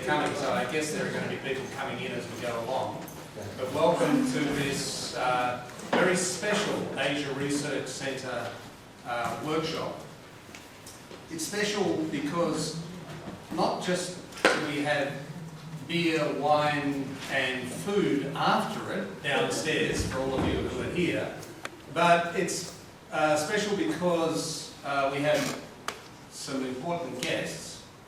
coming, so I guess there are going to be people coming in as we go along. But welcome to this very special Asia Research Centre workshop. It's special because not just do we have beer, wine and food after it downstairs for all of you who are here, but it's special because we have some important guests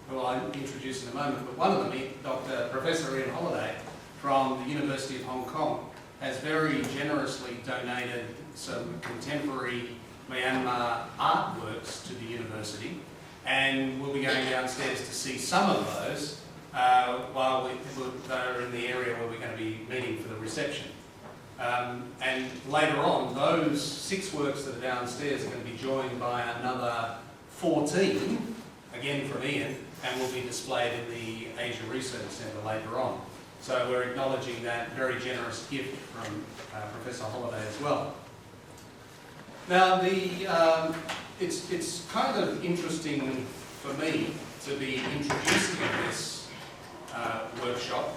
who I'll introduce in a moment, but one of them, Professor Ian Holliday from the University of Hong Kong, has very generously donated some contemporary Myanmar artworks to the university, and we'll be going downstairs to see some of those while they're in the area where we're going to be meeting for the reception. And later on, those 6 works that are downstairs are going to be joined by another 14, again from Ian, and will be displayed in the Asia Research Centre later on. So we're acknowledging that very generous gift from Professor Holliday as well. Now, it's kind of interesting for me to be introducing this workshop.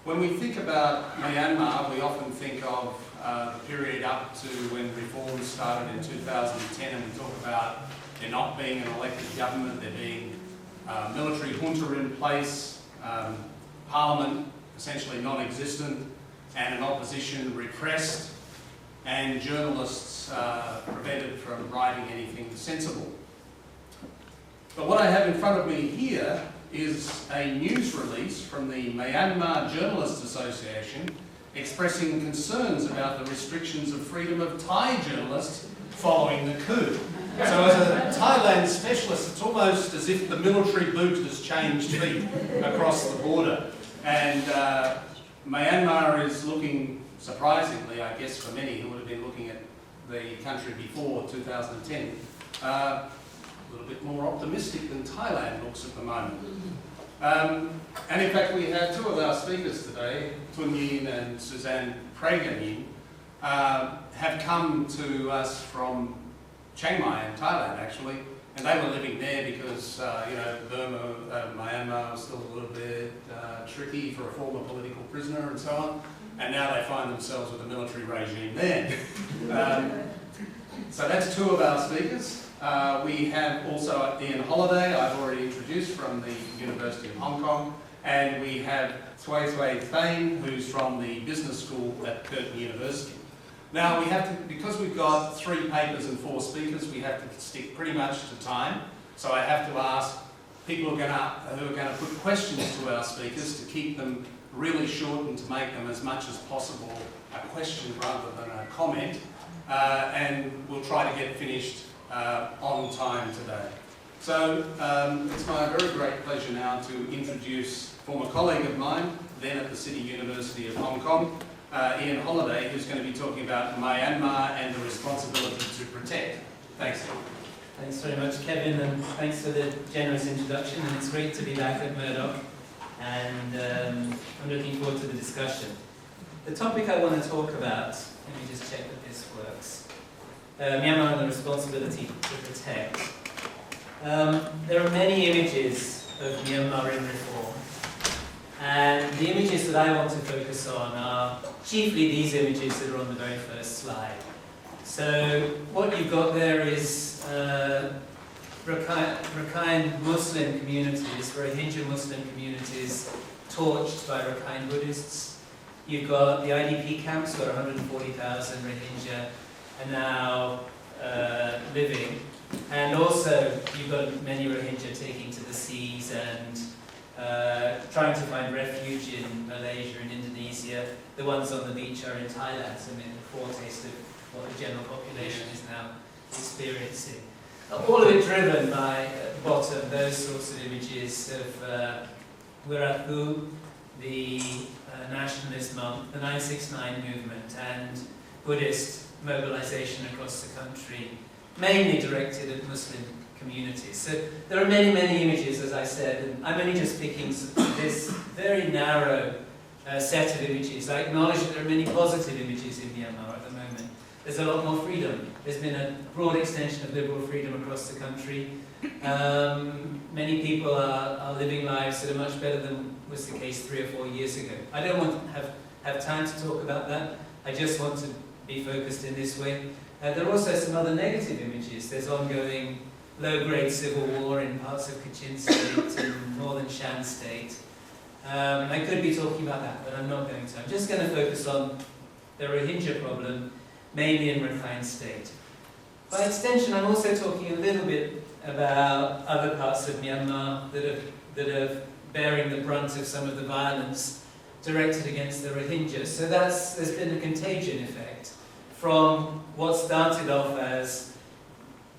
When we think about Myanmar, we often think of the period up to when reforms started in 2010, and we talk about there not being an elected government, there being military junta in place, parliament essentially non-existent, and an opposition repressed, and journalists prevented from writing anything sensible. But what I have in front of me here is a news release from the Myanmar Journalists Association expressing concerns about the restrictions of freedom of Thai journalists following the coup. So as a Thailand specialist, it's almost as if the military boot has changed feet across the border. And Myanmar is looking, surprisingly, I guess for many who would have been looking at the country before 2010, a little bit more optimistic than Thailand looks at the moment. And in fact, we have 2 of our speakers today, Tun Yin and Suzanne Pragan, have come to us from Chiang Mai in Thailand, actually, and they were living there because, Burma, Myanmar was still a little bit tricky for a former political prisoner and so on, and now they find themselves with a military regime there. So that's 2 of our speakers. We have also Ian Holliday, I've already introduced, from the University of Hong Kong, and we have Tsui Thane, who's from the business school at Curtin University. Now we have to, because we've got 3 papers and 4 speakers, we have to stick pretty much to time. So I have to ask people who are going to put questions to our speakers to keep them really short and to make them as much as possible a question rather than a comment. And we'll try to get finished on time today. So it's my very great pleasure now to introduce a former colleague of mine, then at the City University of Hong Kong, Ian Holliday, who's going to be talking about Myanmar and the responsibility to protect. Thanks, Ian. Thanks very much, Kevin, and thanks for the generous introduction. And it's great to be back at Murdoch, and I'm looking forward to the discussion. The topic I want to talk about, let me just check that this works. Myanmar and the responsibility to protect. There are many images of Myanmar in reform, and the images that I want to focus on are chiefly these images that are on the very first slide. So what you've got there is Rakhine Muslim communities, Rohingya Muslim communities torched by Rakhine Buddhists. You've got the IDP camps where 140,000 Rohingya are now living, and also you've got many Rohingya taking to the seas and trying to find refuge in Malaysia and Indonesia. The ones on the beach are in Thailand, so a foretaste of what the general population is now experiencing. All of it driven by, at the bottom, those sorts of images of Wirathu, the nationalist monk, the 969 movement, and Buddhist mobilization across the country, mainly directed at Muslim communities. So there are many, many images, as I said, and I'm only just picking this very narrow set of images. I acknowledge that there are many positive images in Myanmar at the moment. There's a lot more freedom. There's been a broad extension of liberal freedom across the country. Many people are living lives that are much better than was the case 3 or 4 years ago. I don't want to have time to talk about that. I just want to be focused in this way. There are also some other negative images. There's ongoing low-grade civil war in parts of Kachin State and northern Shan State. I could be talking about that, but I'm not going to. I'm just going to focus on the Rohingya problem, mainly in Rakhine State. By extension, I'm also talking a little bit about other parts of Myanmar that are bearing the brunt of some of the violence directed against the Rohingya. So there's been a contagion effect from what started off as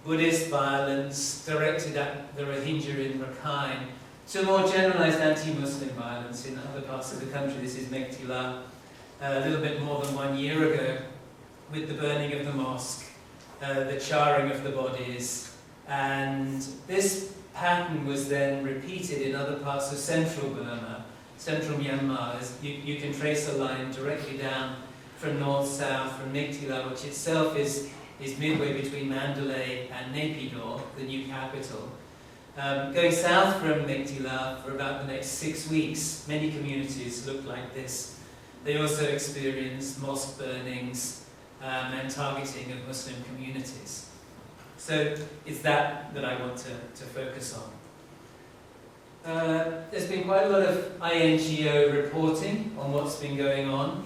Buddhist violence directed at the Rohingya in Rakhine to more generalized anti-Muslim violence in other parts of the country. This is Mektila, a little bit more than 1 year ago, with the burning of the mosque, the charring of the bodies, and this pattern was then repeated in other parts of central Burma, central Myanmar. You can trace a line directly down from north-south, from Mektila, which itself is midway between Mandalay and Naypyidaw, the new capital. Going south from Mektila for about the next 6 weeks, many communities looked like this. They also experienced mosque burnings and targeting of Muslim communities. So it's that I want to focus on. There's been quite a lot of INGO reporting on what's been going on.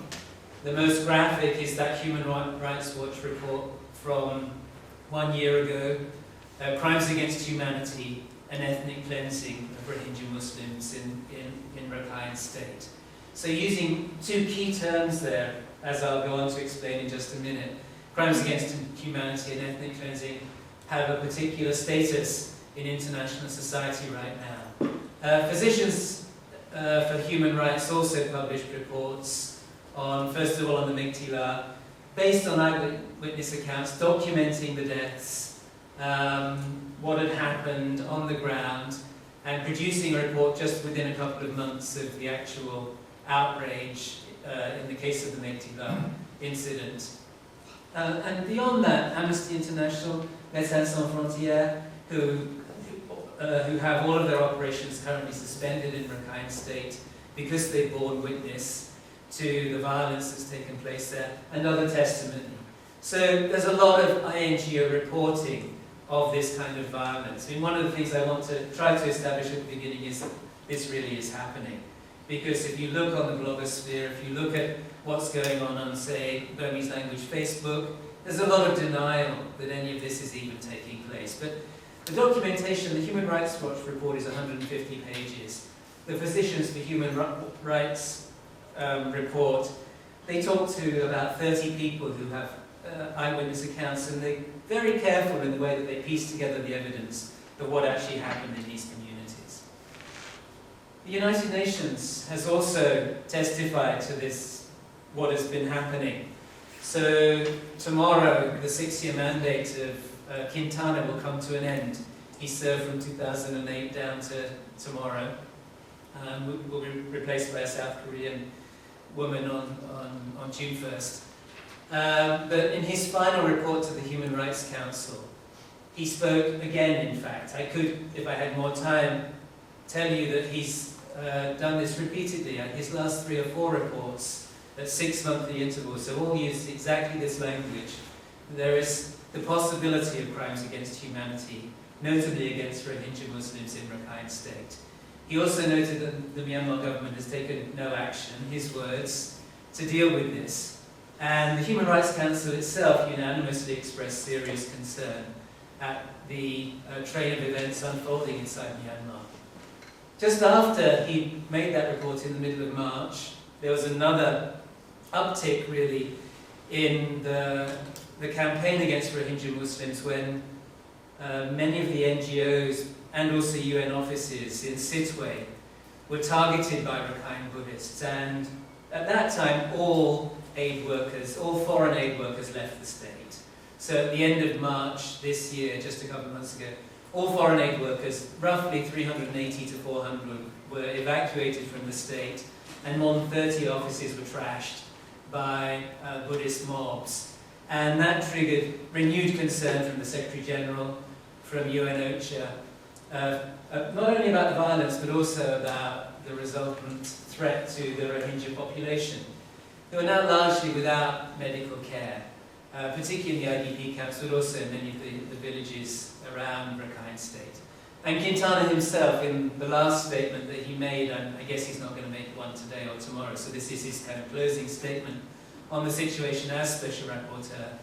The most graphic is that Human Rights Watch report from 1 year ago, Crimes Against Humanity and Ethnic Cleansing of Rohingya Muslims in Rakhine State. So using 2 key terms there, as I'll go on to explain in just a minute, crimes against humanity and ethnic cleansing have a particular status in international society right now. Physicians for Human Rights also published reports on, first of all, on the Mektila, based on eyewitness accounts documenting the deaths, what had happened on the ground, and producing a report just within a couple of months of the actual outrage in the case of the Mektila incident. And beyond that, Amnesty International, Médecins Sans Frontières, who have all of their operations currently suspended in Rakhine State because they've borne witness to the violence that's taken place there, and other testimony. So there's a lot of INGO reporting of this kind of violence. I mean, one of the things I want to try to establish at the beginning is that this really is happening. Because if you look on the blogosphere, if you look at what's going on, say, Burmese language Facebook, there's a lot of denial that any of this is even taking place. But the documentation, the Human Rights Watch report is 150 pages. The Physicians for Human Rights report, they talk to about 30 people who have eyewitness accounts, and they're very careful in the way that they piece together the evidence of what actually happened in these communities. The United Nations has also testified to this, what has been happening. So tomorrow, the 6-year mandate of Quintana will come to an end. He served from 2008 down to tomorrow. Will be replaced by a South Korean woman on June 1st. But in his final report to the Human Rights Council, he spoke again, in fact. I could, if I had more time, tell you that he's done this repeatedly. His last 3 or 4 reports at 6-monthly intervals have all used exactly this language. There is the possibility of crimes against humanity, notably against Rohingya Muslims in Rakhine State. He also noted that the Myanmar government has taken no action, his words, to deal with this. And the Human Rights Council itself unanimously expressed serious concern at the train of events unfolding inside Myanmar. Just after he made that report in the middle of March, there was another uptick, really, in the campaign against Rohingya Muslims when many of the NGOs and also UN offices in Sittwe were targeted by Rakhine Buddhists. And at that time, all aid workers, all foreign aid workers left the state. So at the end of March this year, just a couple of months ago, all foreign aid workers, roughly 380 to 400, were evacuated from the state, and more than 30 offices were trashed by Buddhist mobs. And that triggered renewed concern from the Secretary General, from UN OCHA, not only about the violence, but also about the resultant threat to the Rohingya population, who are now largely without medical care, particularly in the IDP camps, but also in many of the villages around Rakhine State. And Quintana himself, in the last statement that he made, and I guess he's not going to make one today or tomorrow, so this is his kind of closing statement on the situation as Special Rapporteur,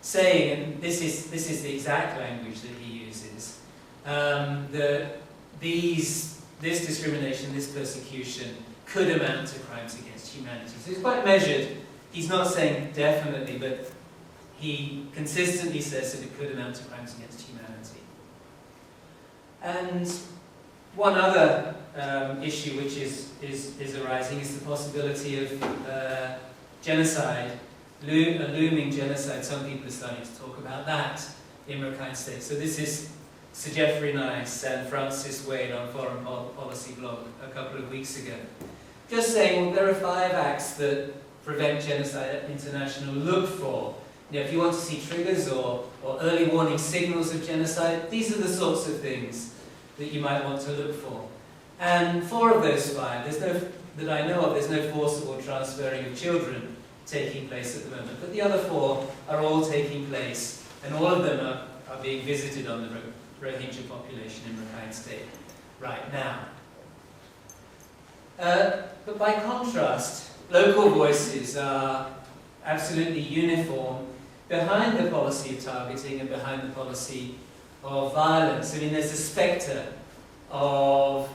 saying, and this is the exact language that he uses, that this discrimination, this persecution, could amount to crimes against humanity. So he's quite measured. He's not saying definitely, but he consistently says that it could amount to crimes against humanity. And one other issue which is arising is the possibility of genocide, a looming genocide. Some people are starting to talk about that in Rakhine State. So this is Sir Geoffrey Nice and Francis Wade on Foreign Policy blog a couple of weeks ago. Just saying, well, there are 5 acts that Prevent Genocide International look for. You know, if you want to see triggers or early warning signals of genocide, these are the sorts of things that you might want to look for. And 4 of those 5, that I know of, there's no forcible transferring of children taking place at the moment. But the other 4 are all taking place, and all of them are being visited on the Rohingya population in Rakhine State right now. But by contrast, local voices are absolutely uniform behind the policy of targeting and behind the policy of violence. I mean, there's a spectre of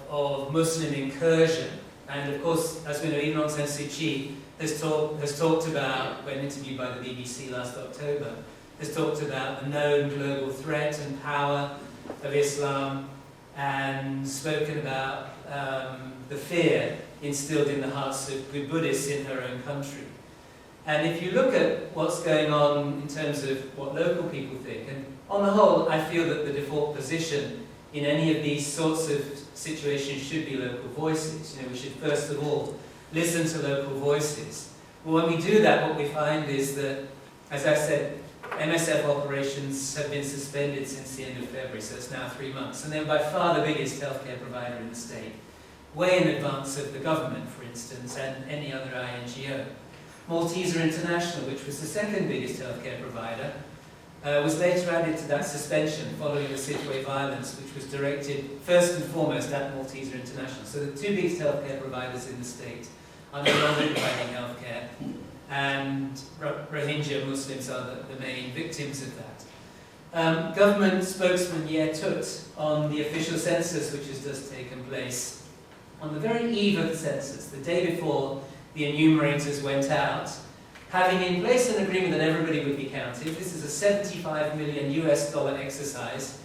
Muslim incursion. And of course, as we know, even Aung San Suu Kyi has talked about, when interviewed by the BBC last October, has talked about the known global threat and power of Islam, and spoken about the fear instilled in the hearts of good Buddhists in her own country. And if you look at what's going on in terms of what local people think, and on the whole, I feel that the default position in any of these sorts of situations should be local voices. You know, we should first of all listen to local voices. But when we do that, what we find is that, as I said, MSF operations have been suspended since the end of February, so it's now 3 months. And they're by far the biggest healthcare provider in the state, way in advance of the government, for instance, and any other INGO. Malteser International, which was the second biggest healthcare provider, was later added to that suspension following the Sidhway violence, which was directed first and foremost at Malteser International. So the 2 biggest healthcare providers in the state are no longer providing healthcare, and Rohingya Muslims are the main victims of that. Government spokesman Ye Tut, on the official census which has just taken place, on the very eve of the census, the day before the enumerators went out, having in place an agreement that everybody would be counted. This is a $75 million exercise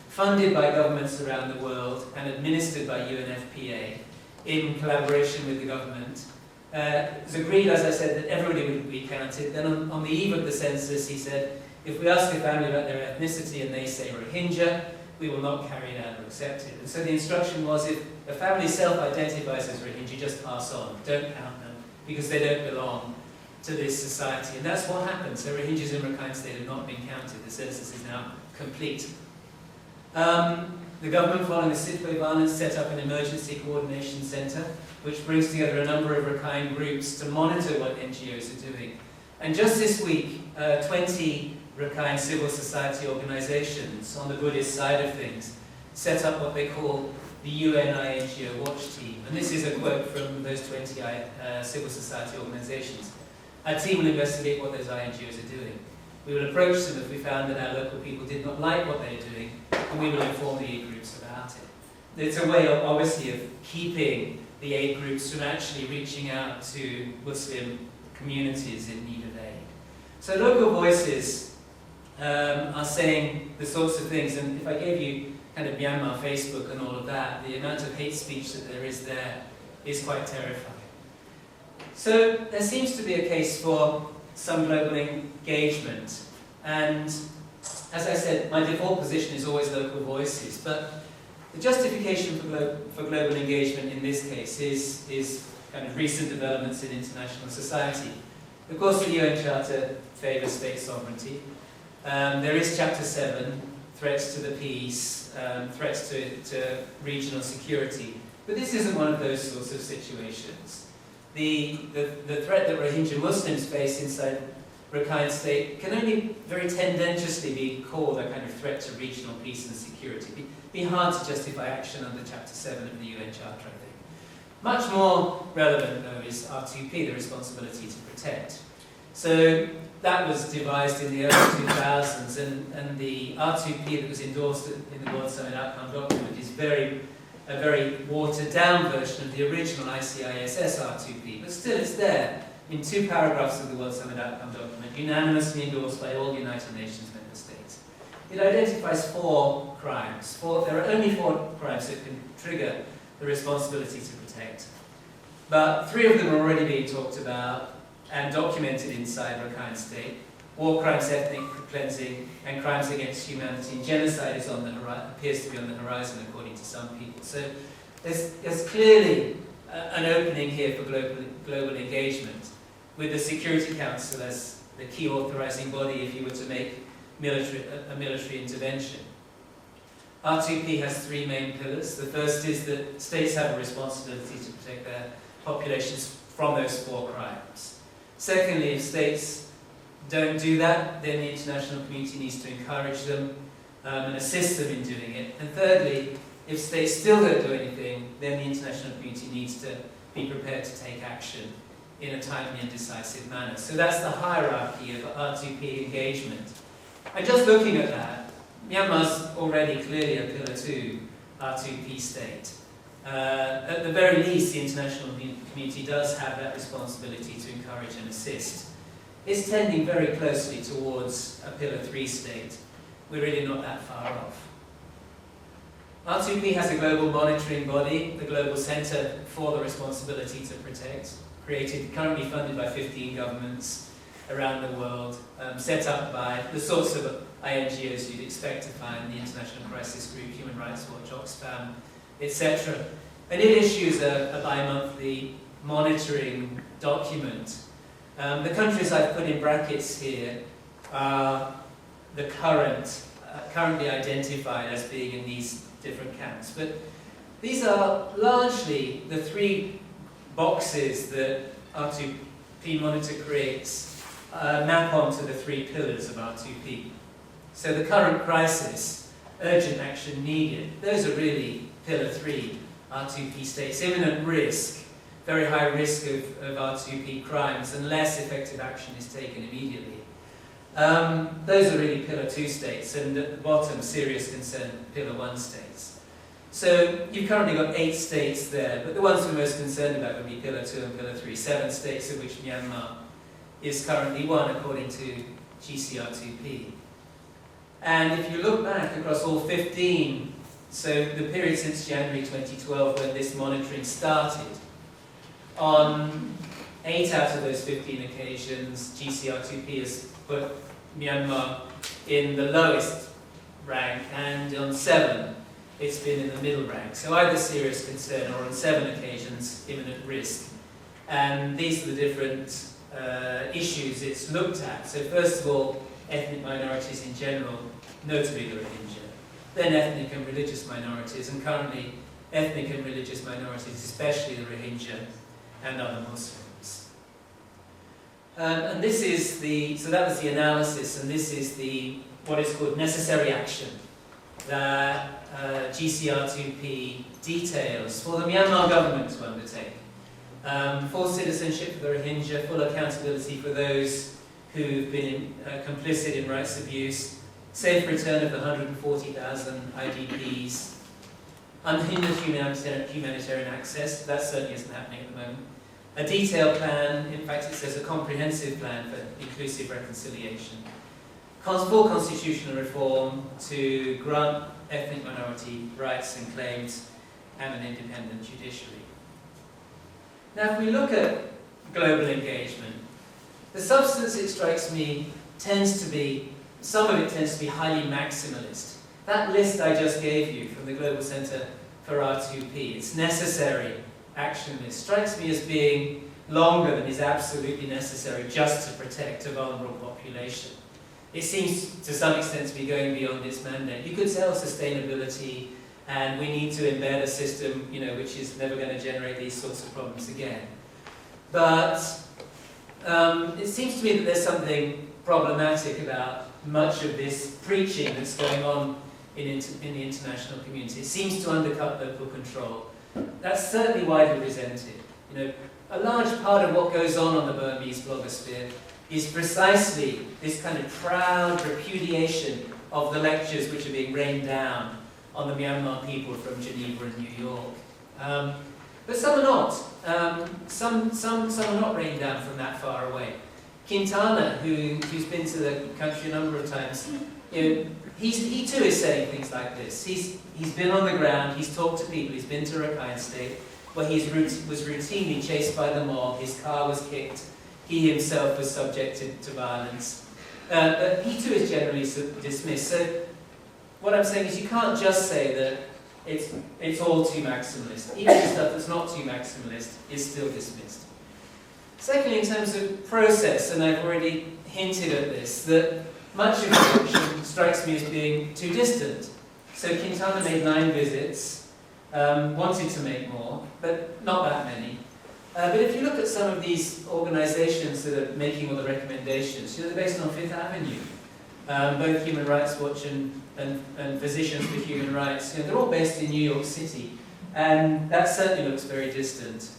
funded by governments around the world and administered by UNFPA in collaboration with the government. It was agreed, as I said, that everybody would be counted. Then on the eve of the census, he said, if we ask a family about their ethnicity and they say Rohingya, we will not carry it out or accept it. And so the instruction was, if a family self-identifies as Rohingya, just pass on, don't count them, because they don't belong to this society. And that's what happened. So Rohingyas in Rakhine State have not been counted. The census is now complete. The government, following the Sidhway violence, set up an emergency coordination centre, which brings together a number of Rakhine groups to monitor what NGOs are doing. And just this week, 20 Rakhine civil society organisations on the Buddhist side of things set up what they call the UN INGO Watch Team. And this is a quote from those 20 civil society organisations. Our team will investigate what those INGOs are doing. We will approach them if we found that our local people did not like what they're doing, and we will inform the aid groups about it. It's a way, obviously, of keeping the aid groups from actually reaching out to Muslim communities in need of aid. So local voices are saying the sorts of things, and if I gave you kind of Myanmar, Facebook and all of that, the amount of hate speech that there is quite terrifying. So there seems to be a case for some global engagement, and as I said, my default position is always local voices, but the justification for global engagement in this case is kind of recent developments in international society. Of course, the UN Charter favours state sovereignty. There is Chapter 7, threats to the peace, threats to regional security. But this isn't one of those sorts of situations. The threat that Rohingya Muslims face inside Rakhine State can only very tendentiously be called a kind of threat to regional peace and security. Be hard to justify action under Chapter 7 of the UN Charter, I think. Much more relevant, though, is R2P, the responsibility to protect. So that was devised in the early 2000s, and the R2P that was endorsed in the World Summit Outcome document is a very watered-down version of the original ICISS R2P, but still it's there in 2 paragraphs of the World Summit Outcome document, unanimously endorsed by all United Nations member states. It identifies 4 crimes. There are only 4 crimes that can trigger the responsibility to protect. But 3 of them are already being talked about and documented inside Rakhine State. War crimes, ethnic cleansing, and crimes against humanity. And genocide is appears to be on the horizon, according to some people. So there's clearly an opening here for global engagement, with the Security Council as the key authorizing body if you were to make a military intervention. R2P has 3 main pillars. The first is that states have a responsibility to protect their populations from those 4 crimes. Secondly, if states don't do that, then the international community needs to encourage them and assist them in doing it. And thirdly, if states still don't do anything, then the international community needs to be prepared to take action in a timely and decisive manner. So that's the hierarchy of R2P engagement. And just looking at that, Myanmar's already clearly a Pillar 2 R2P state. At the very least, the international community does have that responsibility to encourage and assist. It's tending very closely towards a Pillar 3 state. We're really not that far off. R2P has a global monitoring body, the Global Centre for the Responsibility to Protect, currently funded by 15 governments around the world, set up by the sorts of INGOs you'd expect to find, the International Crisis Group, Human Rights Watch, Oxfam, etc. And it issues a bi-monthly monitoring document. The countries I've put in brackets here are the currently identified as being in these different camps. But these are largely the 3 boxes that R2P Monitor creates map onto the 3 pillars of R2P. So the current crisis, urgent action needed, those are really Pillar 3 R2P states. Imminent risk, very high risk of R2P crimes unless effective action is taken immediately. Those are really Pillar 2 states, and at the bottom, serious concern, Pillar 1 states. So you've currently got 8 states there, but the ones we're most concerned about would be Pillar 2 and Pillar 3, 7 states of which Myanmar is currently one, according to GCR2P. And if you look back across all 15, so the period since January 2012 when this monitoring started, on 8 out of those 15 occasions, GCR2P has put Myanmar in the lowest rank, and on 7, it's been in the middle rank. So either serious concern or on 7 occasions, imminent risk. And these are the different issues it's looked at. So first of all, ethnic minorities in general, notably the Rohingya. Then ethnic and religious minorities, and currently ethnic and religious minorities, especially the Rohingya and other Muslims. And this is so that was the analysis, and this is what is called necessary action that GCR2P details for the Myanmar government to undertake. Full citizenship for the Rohingya, full accountability for those who've been complicit in rights abuse, safe return of the 140,000 IDPs, unhindered humanitarian access, that certainly isn't happening at the moment, a detailed plan, in fact it says a comprehensive plan for inclusive reconciliation, full constitutional reform to grant ethnic minority rights and claims, and an independent judiciary. Now if we look at global engagement, the substance, it strikes me, some of it tends to be highly maximalist. That list I just gave you from the Global Centre for R2P, its necessary action list, strikes me as being longer than is absolutely necessary just to protect a vulnerable population. it seems to some extent to be going beyond its mandate. You could tell sustainability, and we need to embed a system, which is never going to generate these sorts of problems again. But it seems to me that there's something problematic about much of this preaching that's going on in the international community. It seems to undercut local control. That's certainly widely resented. A large part of what goes on the Burmese blogosphere is precisely this kind of proud repudiation of the lectures which are being rained down on the Myanmar people from Geneva and New York. But some are not. Some are not rained down from that far away. Quintana, who's been to the country a number of times, he too is saying things like this. He's been on the ground, he's talked to people, he's been to Rakhine State, where he was routinely chased by the mob, his car was kicked, he himself was subjected to violence. But he too is generally dismissed. So what I'm saying is you can't just say that it's all too maximalist. Even the stuff that's not too maximalist is still dismissed. Secondly, in terms of process, and I've already hinted at this, that much of the action strikes me as being too distant. So Quintana made 9 visits, wanted to make more, but not that many. But if you look at some of these organisations that are making all the recommendations, they're based on Fifth Avenue. Both Human Rights Watch and Physicians for Human Rights, they're all based in New York City, and that certainly looks very distant.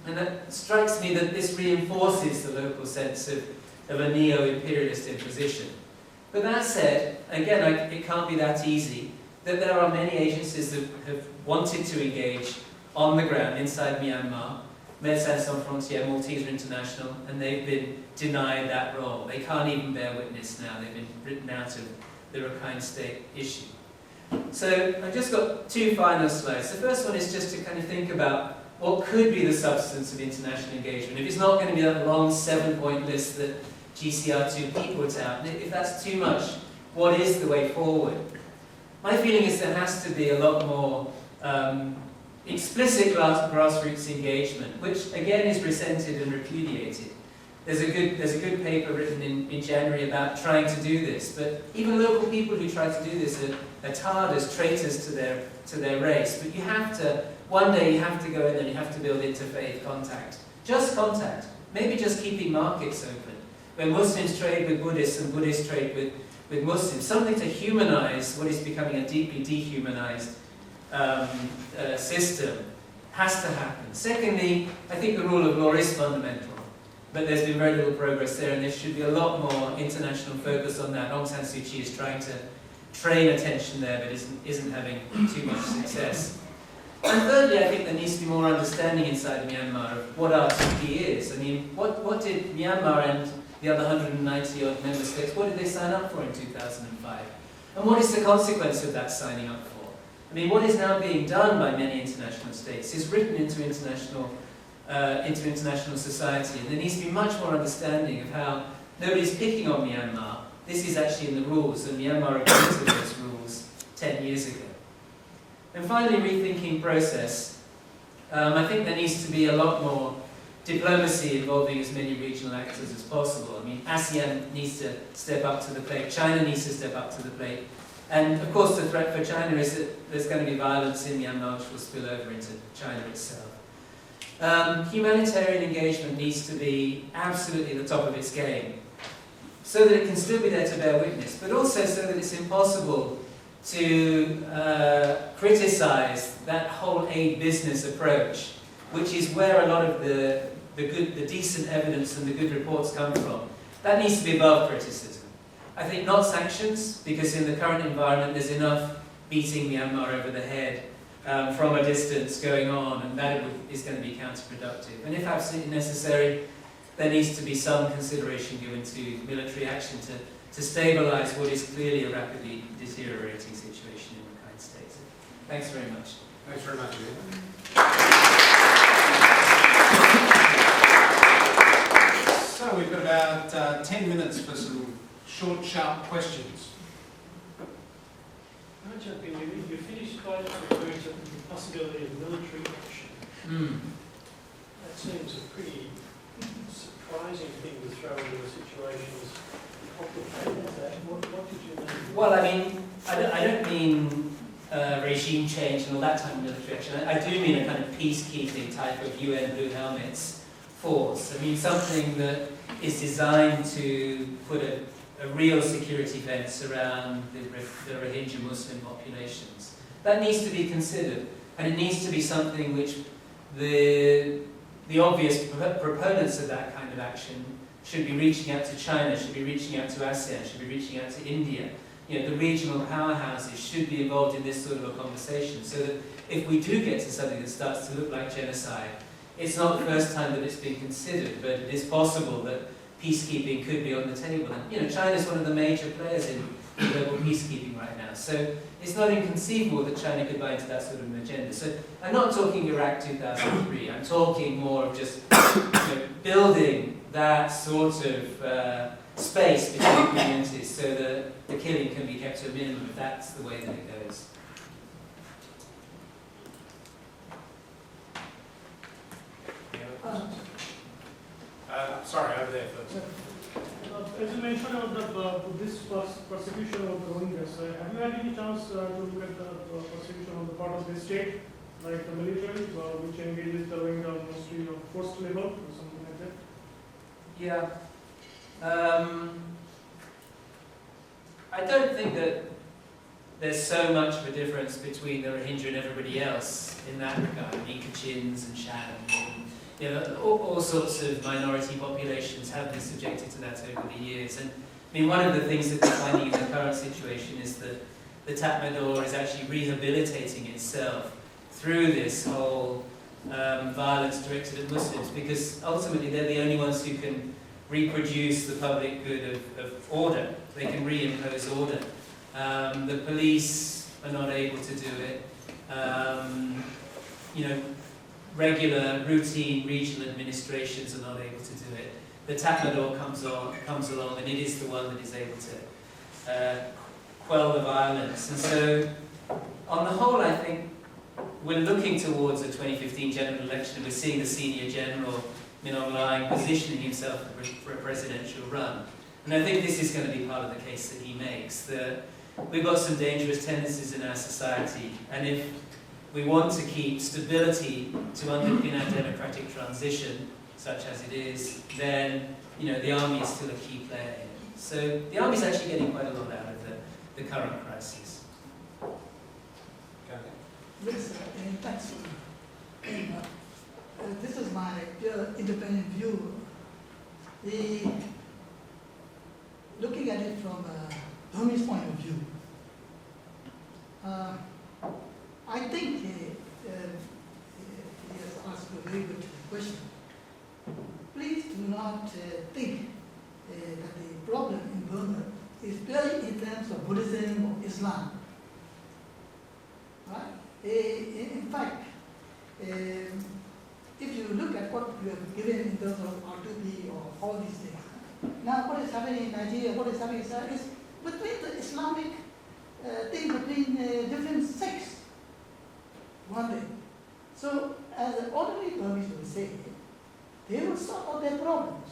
And that strikes me that this reinforces the local sense of a neo-imperialist imposition. But that said, again, it can't be that easy, that there are many agencies that have wanted to engage on the ground inside Myanmar, Médecins Sans Frontières, Malteser International, and they've been denied that role. They can't even bear witness now. They've been written out of the Rakhine State issue. So I've just got 2 final slides. The first one is just to kind of think about what could be the substance of international engagement. If it's not going to be that long 7-point list that GCR2 put out, and if that's too much, what is the way forward? My feeling is there has to be a lot more explicit grassroots engagement, which again is resented and repudiated. There's a good paper written in January about trying to do this, but even local people who try to do this are tarred as traitors to their race. But you have to, one day you have to go in and you have to build interfaith contact. Just contact. Maybe just keeping markets open. When Muslims trade with Buddhists and Buddhists trade with Muslims, something to humanize what is becoming a deeply dehumanized system has to happen. Secondly, I think the rule of law is fundamental, but there's been very little progress there, and there should be a lot more international focus on that. Aung San Suu Kyi is trying to train attention there, but isn't having too much success. And thirdly, I think there needs to be more understanding inside Myanmar of what RTP is. I mean, what did Myanmar and the other 190-odd member states, what did they sign up for in 2005? And what is the consequence of that signing up for? I mean, what is now being done by many international states is written into international society, and there needs to be much more understanding of how nobody's picking on Myanmar. This is actually in the rules, and Myanmar agreed to those rules 10 years ago. And finally, rethinking process. I think there needs to be a lot more diplomacy involving as many regional actors as possible. I mean, ASEAN needs to step up to the plate, China needs to step up to the plate. And of course the threat for China is that there's going to be violence in Myanmar which will spill over into China itself. Humanitarian engagement needs to be absolutely at the top of its game, so that it can still be there to bear witness, but also so that it's impossible to criticize that whole aid business approach, which is where a lot of the decent evidence and the good reports come from. That needs to be above criticism. I think not sanctions, because in the current environment there's enough beating Myanmar over the head from a distance going on, and that is going to be counterproductive. And if absolutely necessary, there needs to be some consideration given to military action to stabilize what is clearly a rapidly deteriorating situation in Rakhine State. Thanks very much. Thanks very much, Ian. So we've got about 10 minutes for some short, sharp questions. Can I jump in? You finished by referring to the possibility of military action. That seems a pretty surprising thing to throw into a situation as of the fight? What did you mean? Well, I mean, I don't mean regime change and all that type of military action. I do mean a kind of peacekeeping type of UN Blue Helmets force. I mean, something that is designed to put a real security fence around the Rohingya Muslim populations. That needs to be considered, and it needs to be something which the obvious proponents of that kind of action should be reaching out to China, should be reaching out to ASEAN, should be reaching out to India. You know, the regional powerhouses should be involved in this sort of a conversation, so that if we do get to something that starts to look like genocide, it's not the first time that it's been considered, but it is possible that peacekeeping could be on the table. And, you know, China's one of the major players in global peacekeeping right now, so it's not inconceivable that China could buy into that sort of an agenda. So I'm not talking Iraq 2003, I'm talking more of just building that sort of space between communities so that the killing can be kept to a minimum if that's the way that it goes. Sorry, over there first. As you mentioned about the Buddhist persecution of the Rohingyas, have you had any chance to look at the persecution on the part of the state, like the military, which engages the Rohingya mostly on forced labor or something like that? Yeah. I don't think that there's so much of a difference between the Rohingya and everybody else in that regard. I mean, Kachins and Shan, and, you know, all sorts of minority populations have been subjected to that over the years. And I mean, one of the things that we're finding in the current situation is that the Tatmadaw is actually rehabilitating itself through this whole violence directed at Muslims, because ultimately they're the only ones who can reproduce the public good of order. They can reimpose order. The police are not able to do it. You know, regular, routine regional administrations are not able to do it. The Tatmadaw comes along, and it is the one that is able to quell the violence. And so, on the whole, I think we're looking towards a 2015 general election, and we're seeing the senior general, Min Aung Hlaing, positioning himself for a presidential run. And I think this is going to be part of the case that he makes, that we've got some dangerous tendencies in our society, and if we want to keep stability to underpin our democratic transition, such as it is, then, you know, the army is still a key player in it. So the army is actually getting quite a lot out of the current crisis. Yes, thanks. This is my pure independent view. Looking at it from a Burmese point of view, I think he has asked a very good question. Please do not think that the problem in Burma is purely in terms of Buddhism or Islam. Right? In fact, if you look at what we have given in terms of R2P or all these things, now what is happening in Nigeria, what is happening in Israel is between the Islamic thing, between different sects, one thing. So, as an ordinary Burmese will say, they will sort out their problems.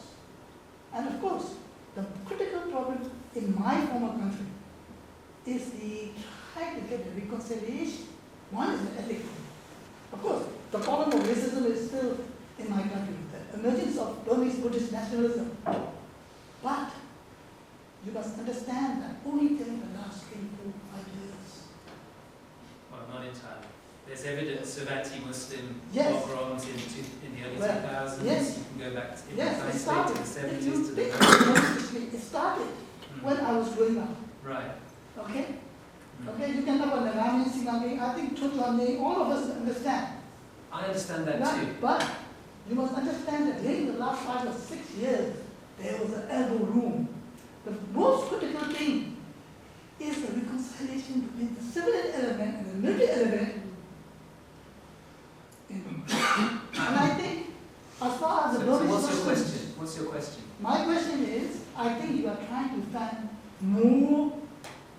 And of course, the critical problem in my former country is the trying to get a reconciliation. One is the ethical. Of course, the problem of racism is still in my country, the emergence of Burmese Buddhist nationalism. But you must understand that only during the last 3, 4, 5 years. Well, not entirely. There's evidence of anti-Muslim Yes. pogroms in the early Well, 2000s. yes. You can go back to Yes, it started. to the 70s You to the think 90s. it started when I was growing up. Right. Okay? Mm. Okay, you can have a Nagami, Singami, I think Tutami, all of us understand. I understand that too. But you must understand that during the last 5 or 6 years, there was an elbow room. The most critical thing is the reconciliation between the civilian element and the military element. And I think, as far as the So Burmese what's your Muslims- question? What's your question? My question is, I think you are trying to find more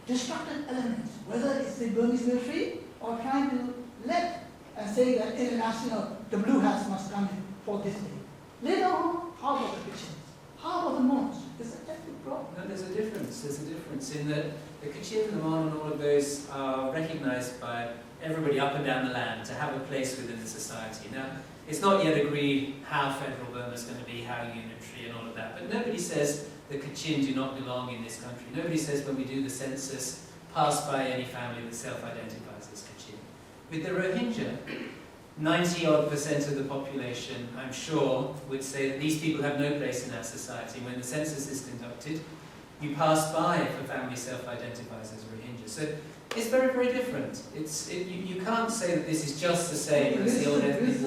destructive elements, whether it's the Burmese military or trying to let and say that international, the blue hats must come in for this day. Later on, how about the Christians? How about the monks? It's a technical problem. No, there's a difference. There's a difference in that the Kachin and the Mon and all of those are recognised by everybody up and down the land to have a place within the society. Now, it's not yet agreed how federal Burma is going to be, how unitary and all of that, but nobody says the Kachin do not belong in this country. Nobody says when we do the census, pass by any family that self-identifies as Kachin. With the Rohingya, 90-odd% of the population, I'm sure, would say that these people have no place in our society. When the census is conducted, you pass by if a family self-identifies as Rohingya. So it's very, very different. You can't say that this is just the same as the old ethnic.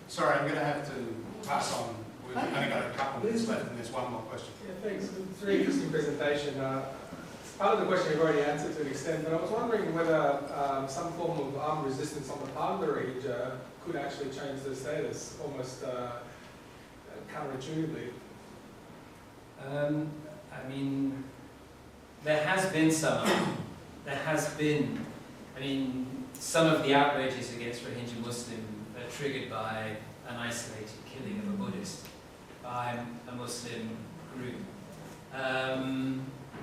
Sorry, I'm going to have to pass on. We've only got a couple of minutes left and there's one more question. Yeah, thanks. It's a very interesting presentation. Part of the question you've already answered to an extent, but I was wondering whether some form of armed resistance on the part of the Rohingya could actually change their status, almost counterintuitively. I mean, there has been some. There has been, I mean, some of the outrages against Rohingya Muslim are triggered by an isolated killing of a Buddhist by a Muslim group.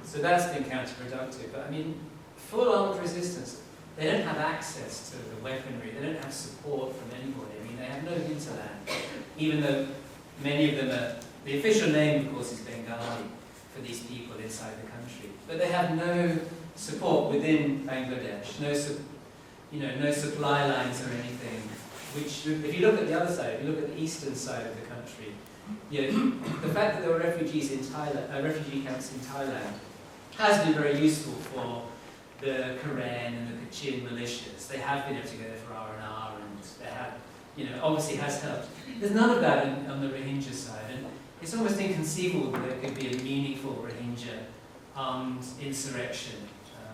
So that's been counterproductive. But I mean, full armed resistance, they don't have access to the weaponry, they don't have support from anybody. I mean, they have no hinterland, even though many of them are, the official name, of course, is Bengali for these people inside the country. But they have no support within Bangladesh, no supply lines or anything. Which, if you look at the other side, if you look at the eastern side of the country, the fact that there were refugees in Thailand, refugee camps in Thailand, has been very useful for the Karen and the Kachin militias. They have been able to go there for R&R, and they have, obviously has helped. There's none of that on the Rohingya side, and it's almost inconceivable that there could be a meaningful Rohingya armed insurrection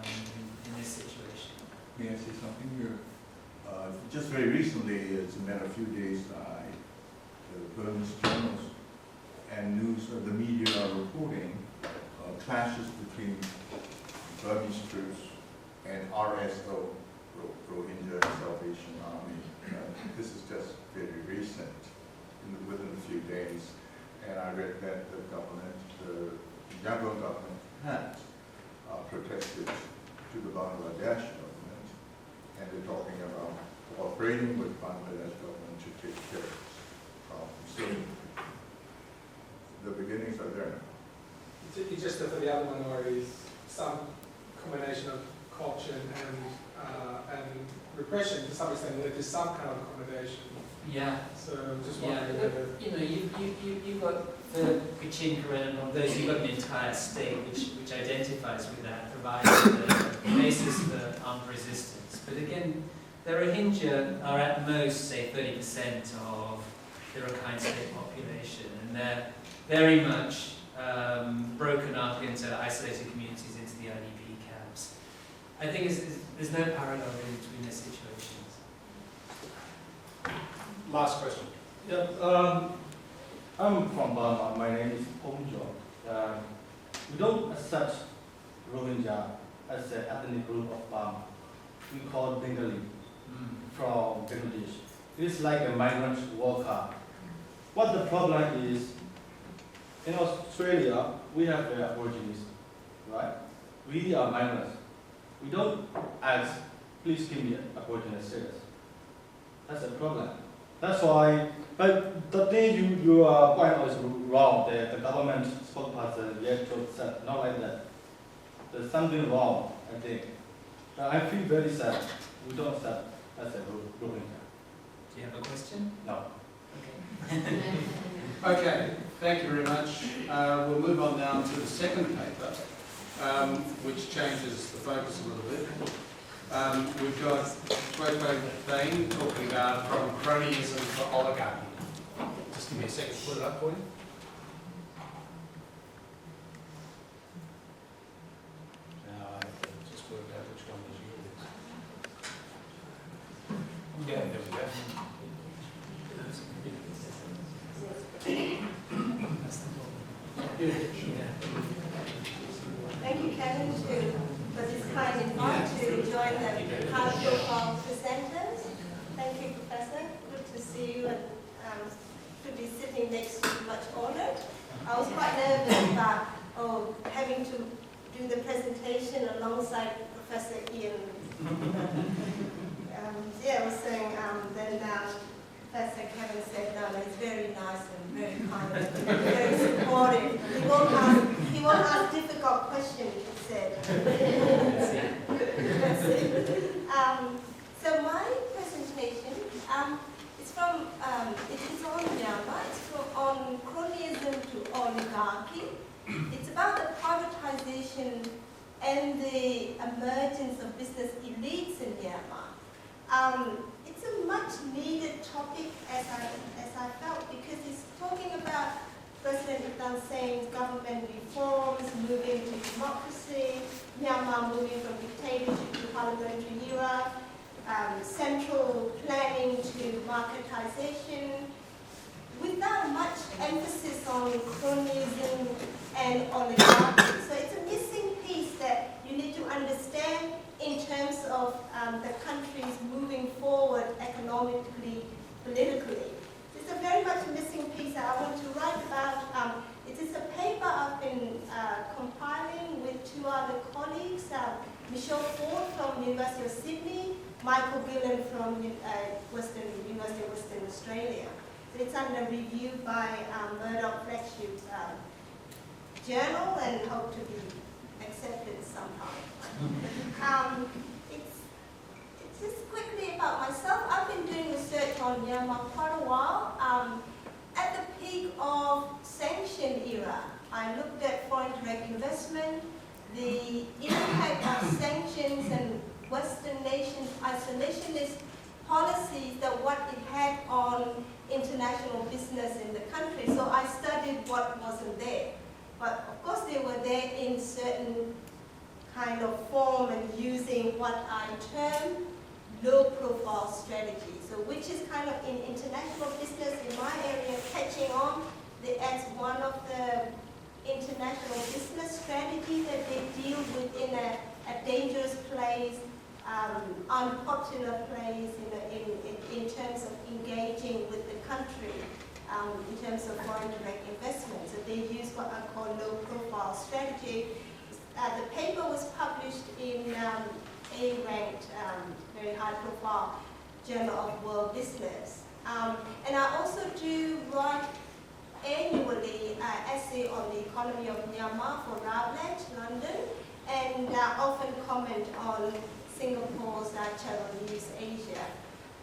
in this situation. May I say something here? Just very recently, it's a matter of few days, the Burmese journals and news of the media are reporting clashes between Burmese troops and RSO, Rohingya Salvation Army. This is just very recent, within a few days. And I read that the government, the Yangon government, had protested to the Bangladesh government, and they're talking about cooperating with Bangladesh government to take care of this problem. So the beginnings are there now. It's just that for the other minorities, some combination of corruption and repression to some extent led to some kind of accommodation. Yeah. So just Yeah, wondering but, whether... you've got the Kachin, Karen, and all those, you've got an entire state which identifies with that, provides the basis for armed resistance. But again, the Rohingya are at most, say, 30% of the Rakhine state population, and they're very much broken up into isolated communities, into the IDP camps. I think there's no parallel really between their situations. Last question. Yeah, I'm from Burma. My name is Pomjo. We don't accept Rohingya as an ethnic group of Burma. We call Bengali from Bangladesh. It's like a migrant worker. What the problem is, in Australia, we have the Aborigines, right? We are migrants. We don't ask, please give me Aboriginal status. That's a problem. That's why, but the thing you point out is wrong. The government spokesperson yet to said not like that. There's something wrong, I think. I feel very sad. We don't accept as a Rohingya. Do you have a question? No. Okay. Okay, thank you very much. We'll move on now to the second paper, which changes the focus a little bit. We've got Tuepo Bain talking about from cronyism to oligarchy. Just give me a second to put it up for you. Now I have to just work out which one is yours. Yeah, there we go. Thank you, Kevin, for this kind invite to join the panel of presenters. Thank you, Professor. Good to see you and to be sitting next to you, much honoured. I was quite nervous, but having to do the presentation alongside Professor Ian. I was saying, then Professor Kevin said, no, he's very nice and very kind and very supportive. He won't ask difficult questions, he said. That's it. So my presentation is from, it's on Myanmar, it's on cronyism to oligarchy. It's about the privatization and the emergence of business elites in Myanmar. It's a much needed topic as I felt, because it's talking about President Thein Sein's government reforms, moving to democracy, Myanmar moving from dictatorship to parliamentary era, central planning to marketization, without much emphasis on cronyism and oligarchy. So it's a missing piece that you need to understand in terms of the countries moving forward economically, politically. It's a very much missing piece that I want to write about. It is a paper I've been compiling with two other colleagues, Michelle Ford from the University of Sydney, Michael Gillen from University of Western Australia. So it's under review by Murdoch Flagship Journal and hope to be accepted sometime. It's just quickly about myself. I've been doing research on Myanmar for quite a while. At the peak of sanction era, I looked at foreign direct investment, the impact of sanctions and Western nations' isolationist policies, that what it had on international business in the country. So I studied what wasn't there. But of course they were there in certain kind of form and using what I term low-profile strategy. So which is kind of in international business in my area catching on as one of the international business strategy that they deal with in a dangerous place, unpopular place in terms of engaging with the country, in terms of foreign direct investment. So they use what I call low-profile strategy. The paper was published in A-ranked, very high-profile Journal of World Business. And I also do write annually an essay on the economy of Myanmar for Routledge, London, and often comment on Singapore's Channel News Asia.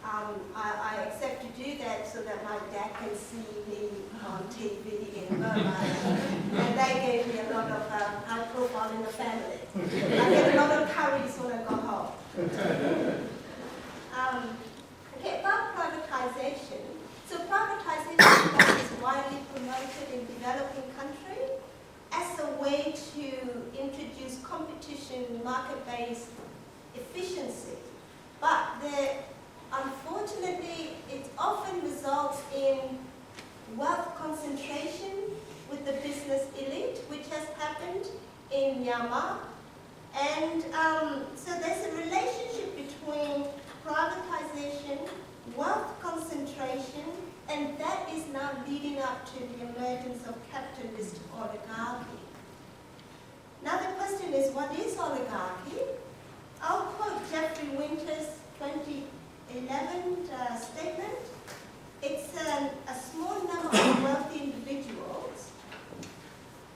I accept to do that so that my dad can see me on TV in Burma. And that gave me a lot of high profile in the family. I get a lot of curries when I go home. Okay, about privatization. So privatization is widely promoted in developing countries as a way to introduce competition, market-based efficiency. But unfortunately, it often results in wealth concentration with the business elite, which has happened in Myanmar. And so there's a relationship between privatization, wealth concentration, and that is now leading up to the emergence of capitalist oligarchy. Now the question is, what is oligarchy? I'll quote Jeffrey Winter's 2011 statement. It's a small number of wealthy individuals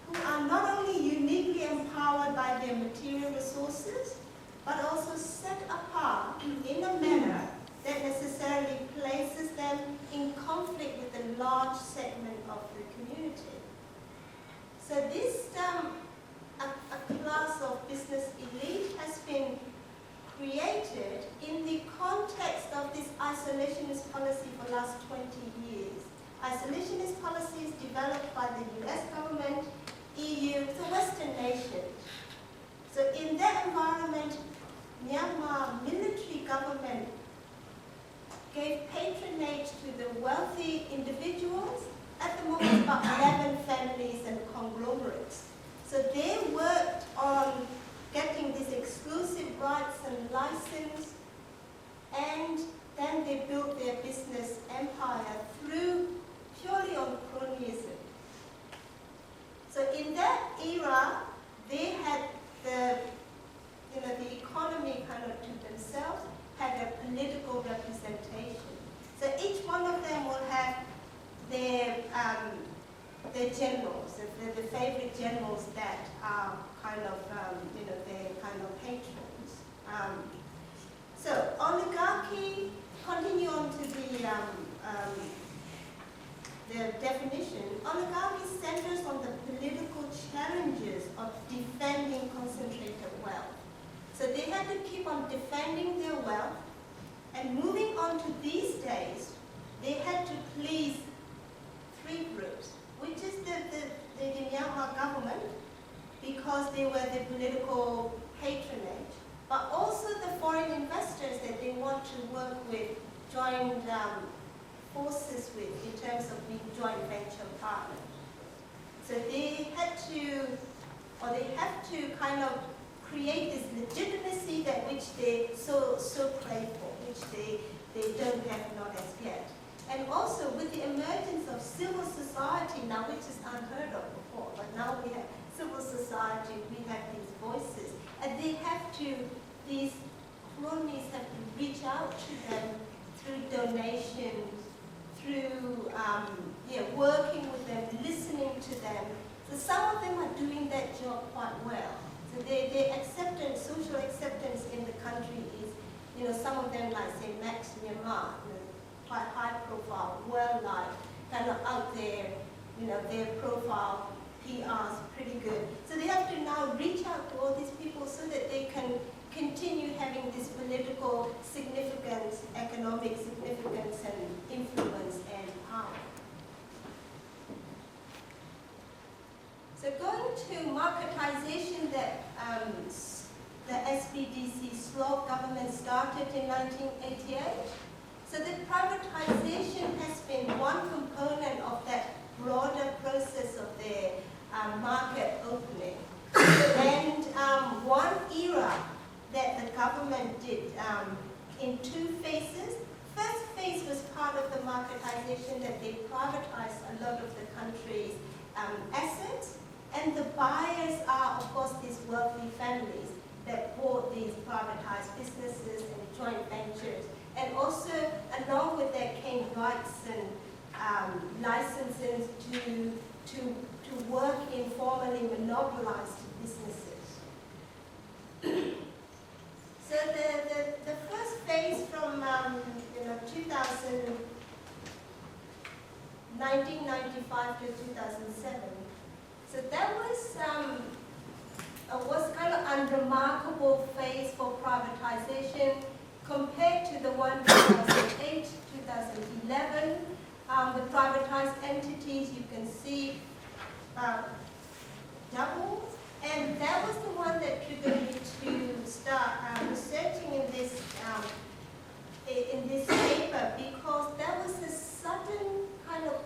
who are not only uniquely empowered by their material resources, but also set apart in a manner that necessarily places them in conflict with a large segment of the community. So this, a class of business elite has been created in the context of this isolationist policy for the last 20 years. Isolationist policies developed by the US government, EU, the Western nations. So in that environment, Myanmar military government gave patronage to the wealthy individuals, at the moment about 11 families and conglomerates. So they worked on getting these exclusive rights and license, and then they built their business empire through purely on cronyism. So in that era, the generals, the favorite generals that are kind of, their kind of patrons. So oligarchy, continue on to the definition. Oligarchy centers on the political challenges of defending concentrated wealth. So they had to keep on defending their wealth, and moving on to these days, they had to please three groups, which is the Myanmar government, because they were the political patronage, but also the foreign investors that they want to work with, join forces with in terms of being joint venture partners. So they had to, or they have to kind of create this legitimacy that which they so crave for, which they don't have not as yet. And also with the emergence of civil society now, which is unheard of before, but now we have civil society, we have these voices, and they have to, these cronies have to reach out to them through donations, through working with them, listening to them. So some of them are doing that job quite well. So their acceptance, social acceptance in the country is, some of them, like say Max Myanmar, quite high profile, well-liked, kind of out there, their profile, PR is pretty good. So they have to now reach out to all these people so that they can continue having this political significance, economic significance, and influence and power. So going to marketization that the SPDC slow government started in 1988. So the privatization has been one component of that broader process of the market opening. And one era that the government did in two phases. First phase was part of the marketization that they privatized a lot of the country's assets. And the buyers are, of course, these wealthy families that bought these privatized businesses and joint ventures. And also, along with that came rights and licenses to work in formerly monopolized businesses. So the first phase from 1995 to 2007. So that was kind of a unremarkable phase for privatization compared to the one 2008, 2011. The privatized entities, you can see, doubled. And that was the one that triggered me to start researching in this paper, because that was a sudden kind of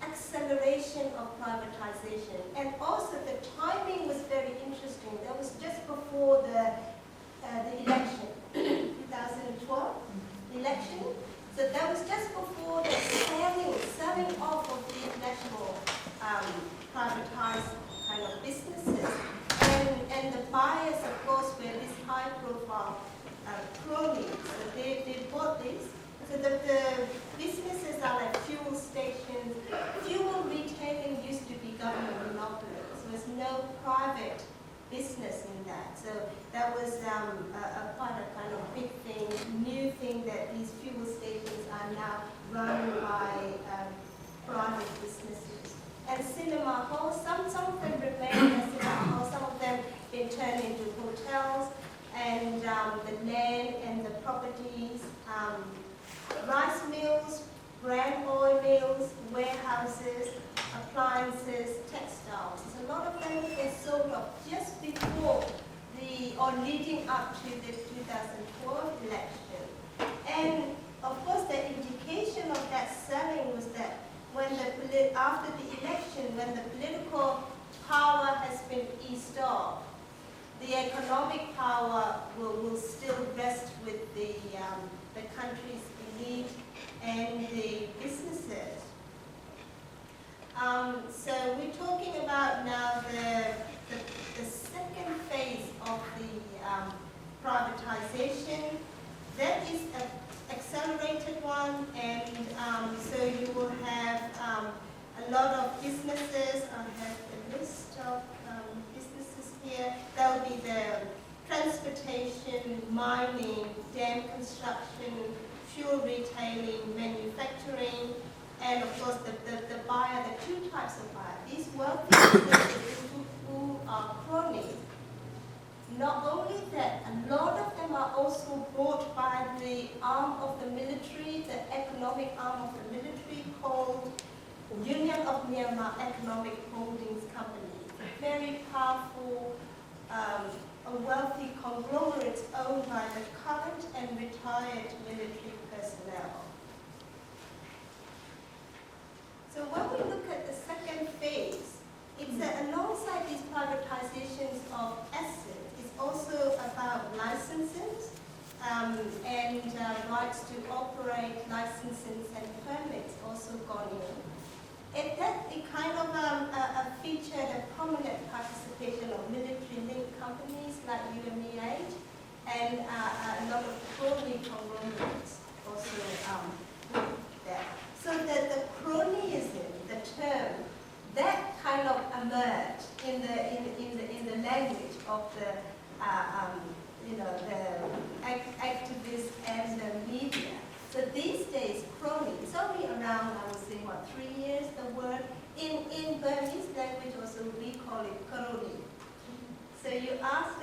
acceleration of privatization. And also the timing was very interesting. That was just before the election, 2012 election. So that was just before the selling off of the international privatized kind of businesses. And the buyers, of course, were these high-profile cronies. So they bought this. So the businesses are like fuel stations. Fuel retailing used to be government monopoly. So there's no private business in that. So that was quite a kind of big thing, new thing, that these fuel stations are now run by private businesses. And cinema halls, some of them remain as cinema halls, some of them been turned into hotels, and the land and the properties, rice mills, bran oil mills, warehouses, appliances, textiles. A lot of them were sold off just before or leading up to the 2012 election. And of course the indication of that selling was that after the election, when the political power has been eased off, the economic power will still rest with the country's elite and the businesses. So we're talking about now the second phase of the privatization. That is an accelerated one, and so you will have a a lot of businesses. I have the list of businesses here. That will be the transportation, mining, dam construction, fuel retailing, manufacturing, and of course the buyer, the two types of buyer. These wealthy businesses who are cronies. Not only that, a lot of them are also bought by the arm of the military, the economic arm of the military called Union of Myanmar Economic Holdings Company. Very powerful, a wealthy conglomerate owned by the current and retired military personnel. So when we look at the second phase, it's that alongside these privatizations of assets, it's also about licenses and rights to operate, licenses and permits also gone in. It kind of featured a prominent participation of military-linked companies like UMEH and a lot of crony conglomerates also there. So the cronyism, the term, that kind of emerged in the language of the activists and the media. So these days, crony, it's only around, I would say, 3 years, the word. In Burmese language also, we call it crony. So you ask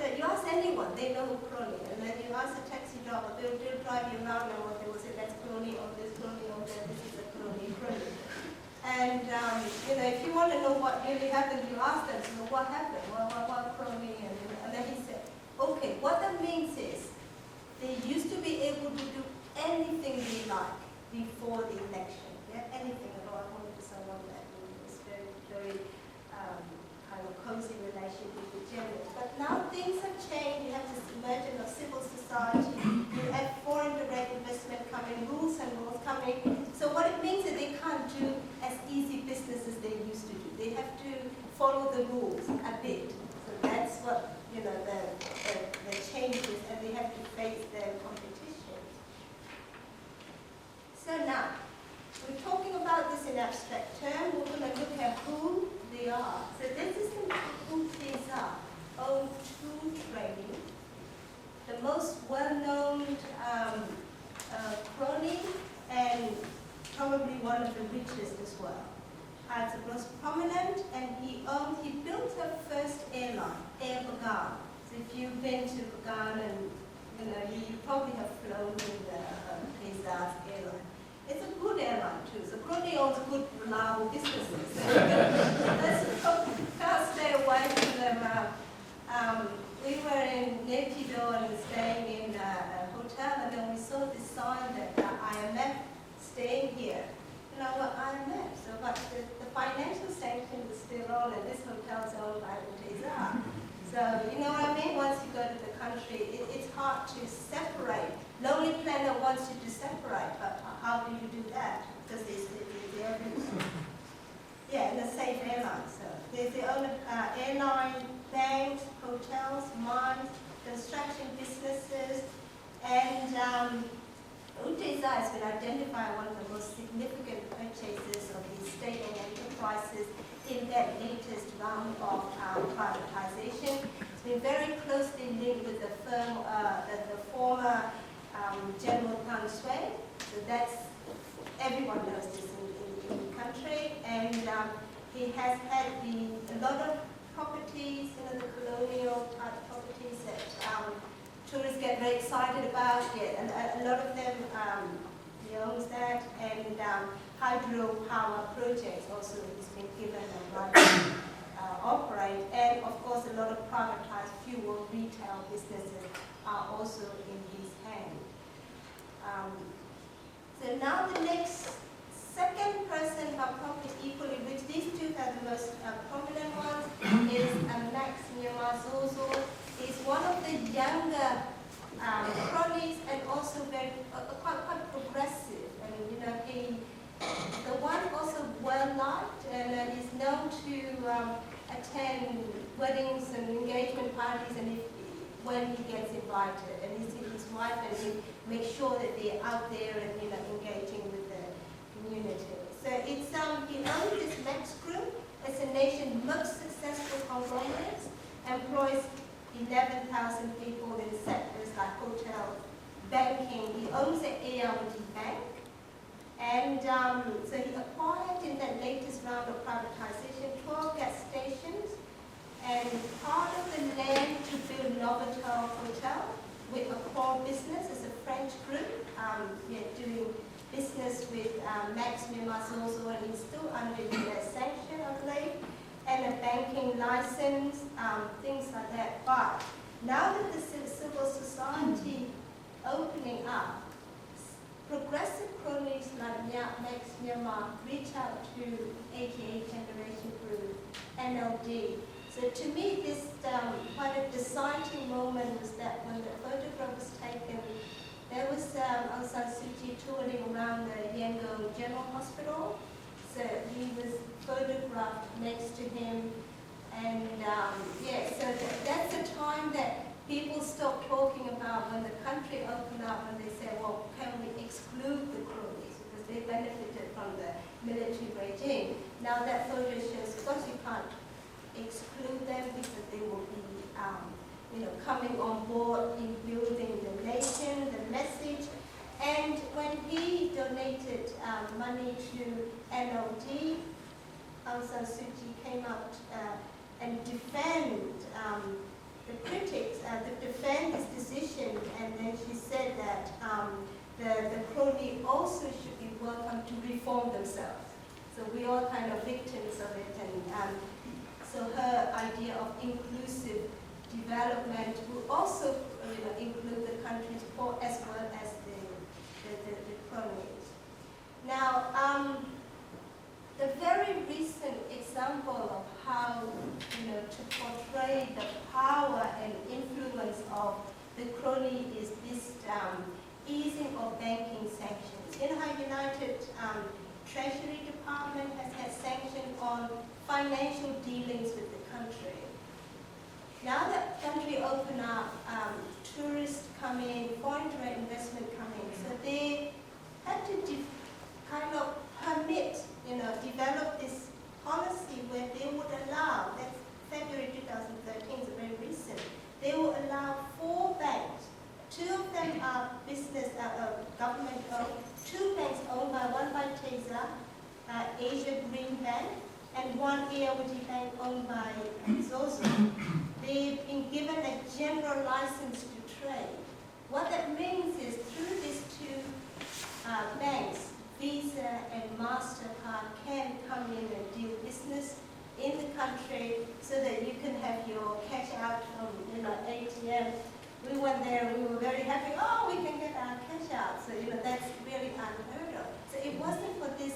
anyone, they know who crony, and then you ask a taxi driver, they'll drive you around and they will say, that's crony, or this crony, or that, this is a crony. And, if you want to know what really happened, you ask them, so what happened? What crony? And then he said, okay, what that means is, they used to be able to do anything they like before the election. Yeah, anything at all. I wanted someone that was very, very kind of cozy relationship with the generals. But now things have changed. You have this emergence of civil society. You have foreign direct investment coming, rules and laws coming. So what it means is they can't do as easy business as they used to do. They have to follow the rules a bit. So that's what the changes, and they have to face their competition. So now, we're talking about this in abstract terms. We're going to look at who they are. So this is who these are. O2 Trading, the most well-known crony and probably one of the richest as well. It's the most prominent, and he built her first airline, Air Bagan. So if you've been to Bagan, and you probably have flown in his airline. It's a good airline too. So crony owns good, reliable businesses. Can't stay away from them. We were in Naypyidaw and staying in a hotel, and then we saw this sign that IMF staying here. What IMF? So, but the financial sanction is still on, and this hotel is owned by the Tezar. So, you know what I mean? Once you go to the country, it's hard to separate. Lonely Planet wants you to separate, but how do you do that? Because they're everywhere. Yeah, in the same airline. So they own airline, banks, hotels, mines, construction businesses, and Uteza has been identified one of the most significant purchases of these state-owned enterprises in that latest round of privatization. It's been very closely linked with the firm, the former General Tan Sui. So that's, everyone knows this in the country. And he has had a lot of properties, the colonial type properties that tourists get very excited about it, and a lot of them he owns that, and hydropower projects also he's been given a right to operate, and of course a lot of privatized fuel retail businesses are also in his hand. So now the next second person are probably equally rich. These two are the most prominent ones. Is Max Nyamazozo. He's one of the younger cronies and also very quite progressive. I mean, he the one also well liked and is known to attend weddings and engagement parties, and when he gets invited, and his wife and he make sure that they're out there and engaging with the community. So it's he owns this Max Group. It's the nation's most successful conglomerate. Employs 11,000 people in sectors like hotel, banking. He owns the ARD Bank. And so he acquired in that latest round of privatization 12 gas stations and part of the land to build Novotel Hotel with a core business as a French group. Doing business with Max Myanmar also, and he's still under US sanction, I believe, and a banking license, things like that. But now that the civil society opening up, progressive cronies like Max Myanmar reach out to 88 Generation Group, NLD. So to me, this quite a deciding moment was that when the photograph was taken, there was Aung San Suu Kyi touring around the Yangon General Hospital. So he was photographed next to him. And so that's a time that people stopped talking about when the country opened up and they said, well, can we exclude the cronies because they benefited from the military regime. Now that photo shows, of course you can't exclude them because they will be coming on board in building the nation, the message. And when he donated money to NLD, Aung San Suu Kyi came out and defend the critics, defend his decision, and then she said that the crony also should be welcome to reform themselves. So we all kind of victims of it, and so her idea of inclusive development will also include the countries poor as well as the cronies. Now, the very recent example of how to portray the power and influence of the crony is this easing of banking sanctions. In her United Treasury Department has had sanctions on financial dealings with the country. Now that country open up, tourists come in, foreign direct investment come in, so they had to kind of permit, develop this policy where they would allow, that's February 2013, is very recent, they will allow 4 banks. 2 of them are business, government owned, 2 banks owned by, one by TESA, Asia Green Bank, and one AOD bank owned by Zozo. They've been given a general license to trade. What that means is through these 2 banks, Visa and MasterCard can come in and do business in the country so that you can have your cash out from ATM. We went there, we were very happy, oh, we can get our cash out. So that's really unheard of. So it wasn't for this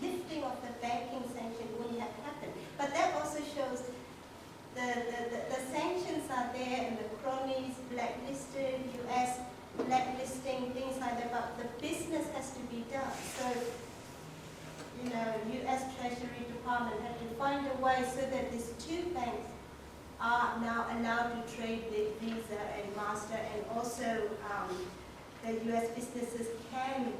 lifting of the banking sanction wouldn't have happened. But that also shows the sanctions are there and the cronies blacklisted, US blacklisting, things like that, but the business has to be done. So, US Treasury Department had to find a way so that these 2 banks are now allowed to trade with Visa and Master, and also the US businesses can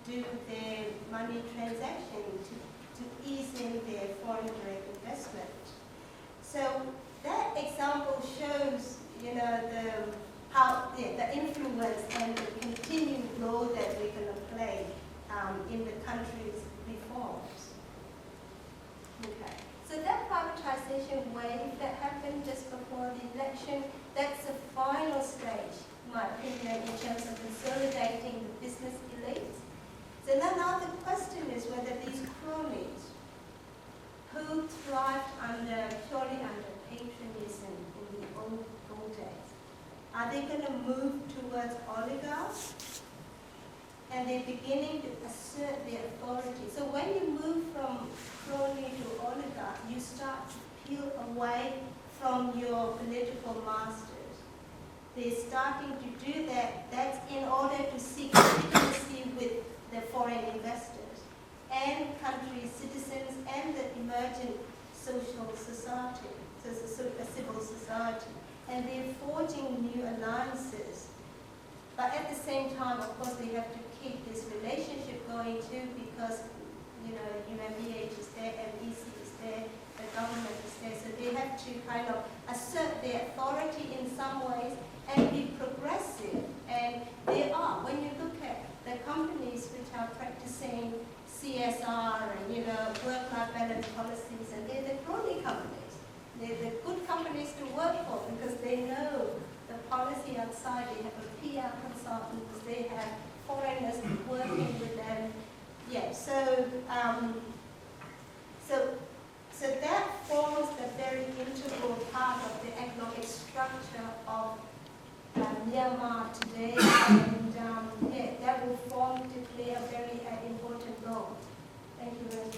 do their money transaction to ease in their foreign direct investment. So that example shows, the influence and the continued role that we're going to play in the country's reforms. Okay. So that privatization wave that happened just before the election, that's the final stage, in my opinion, in terms of consolidating the business elites. So now the question is whether these cronies who thrived purely under patriotism in the old days, are they going to move towards oligarchs? And they're beginning to assert their authority. So when you move from crony to oligarch, you start to peel away from your political masters. They're starting to do that. That's in order to seek legitimacy with the foreign investors and country citizens and the emergent social society, so a civil society. And they're forging new alliances. But at the same time, of course, they have to keep this relationship going too, because UMBH is there, MBC is there, the government is there, so they have to kind of assert their authority in some ways and be progressive. And they are, when you look at the companies which are practicing CSR and work-life balance policies, and they're the crony companies. They're the good companies to work for because they know the policy outside. They have a PR consultants, they have foreigners working with them. Yeah, so that forms the very integral part of the economic structure of Myanmar today, and that will form to play a very important role. Thank you very much.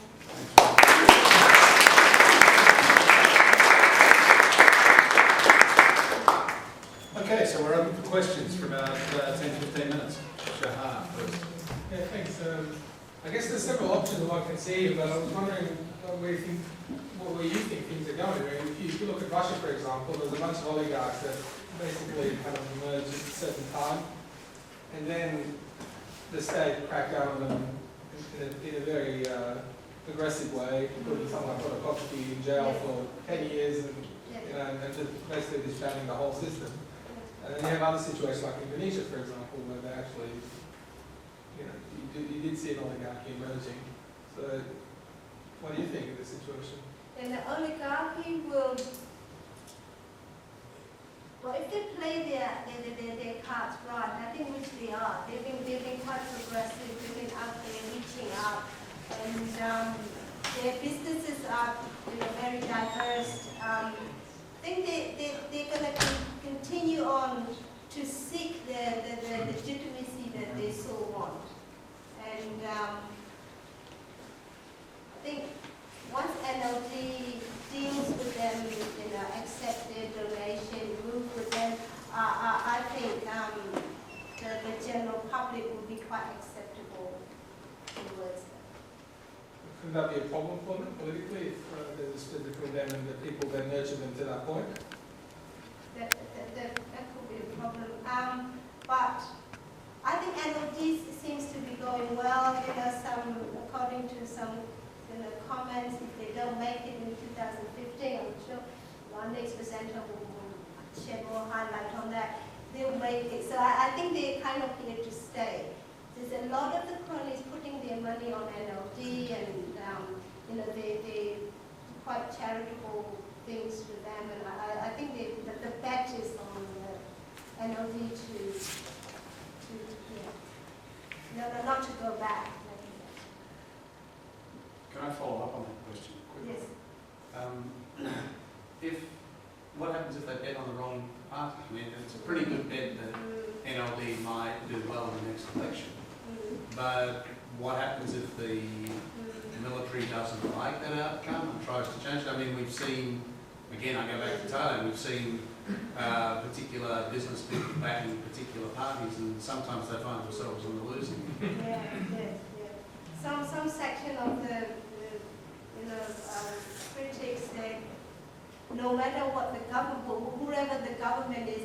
Okay, so we're open for questions for about 10-15 minutes. Shahar, please. Yeah, thanks. I guess there's several options one can see, but I was wondering where you think things are going. I mean, if you look at Russia, for example, there's a bunch of oligarchs that basically kind of emerged at a certain time, and then the state cracked down on them in a very aggressive way, putting someone like Khodorkovsky in jail for 10 years and just basically disbanding the whole system. And then you have other situations like Indonesia, for example, where they actually, you did see an oligarchy emerging. So what do you think of this situation? And the oligarchy will, well, if they play their cards right, I think which they are, they've been quite progressive, they've been out there reaching out, and their businesses are very diverse. I think they're going to continue on to seek the legitimacy that they so want. And I think once NLD deals with them, accept their donation, move with them, I think the general public will be quite acceptable towards them. Couldn't that be a problem for them politically if there's a split between them and the people that nurture them to that point? That could be a problem. But I think NLD seems to be going well. According to some comments, if they don't make it in 2015, I'm sure one next presenter will shed more highlight on that. They'll make it. So I think they're kind of here to stay. There's a lot of the cronies putting their money on NLD, and they quite charitable things for them, and I think the bet is on NLD not to go back. Can I follow up on that question quickly? Yes. What happens if they bet on the wrong party? I mean, it's a pretty good bet that NLD might do well in the next election. But what happens if the military doesn't like that outcome and tries to change it? I mean, we've seen, again, I go back to Thailand, we've seen particular business people backing particular parties, and sometimes they find themselves on the losing. Some section of the critics say no matter what the government, whoever the government is,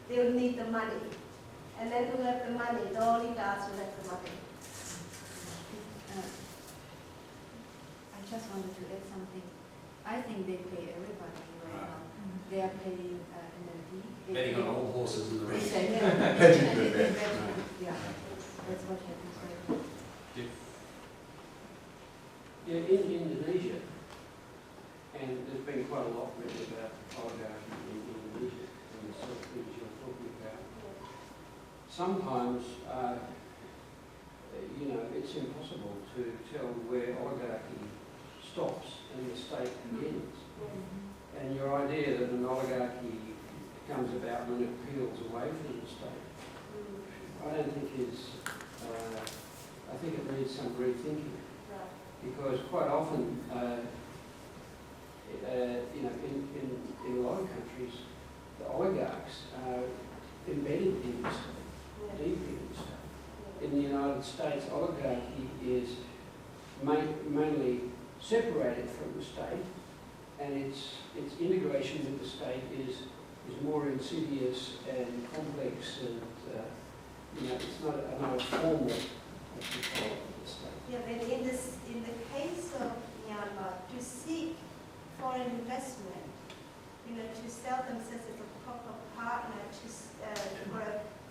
they'll need the money. And then who have the money? The oligarchs will have the money. I just wanted to add something. I think they pay everybody right now. They are paying NLD. Betting on all horses in the race. Hedging the bet. Yeah, that's what happens right now. Yeah, in Indonesia, and there's been quite a lot written about oligarchy in Indonesia and the sort of things you're talking about. Sometimes, it's impossible to tell where oligarchy stops and the state begins. And your idea that an oligarchy comes about when it peels away from the state, I don't think I think it needs some rethinking. Because quite often, in a lot of countries, the oligarchs are embedded in the state, deeply in the state. In the United States, oligarchy is mainly separated from the state, and its integration with the state is more insidious and complex, and it's not a formal control of the state. Yeah, but in the case of Myanmar, to seek foreign investment, to sell themselves as a proper partner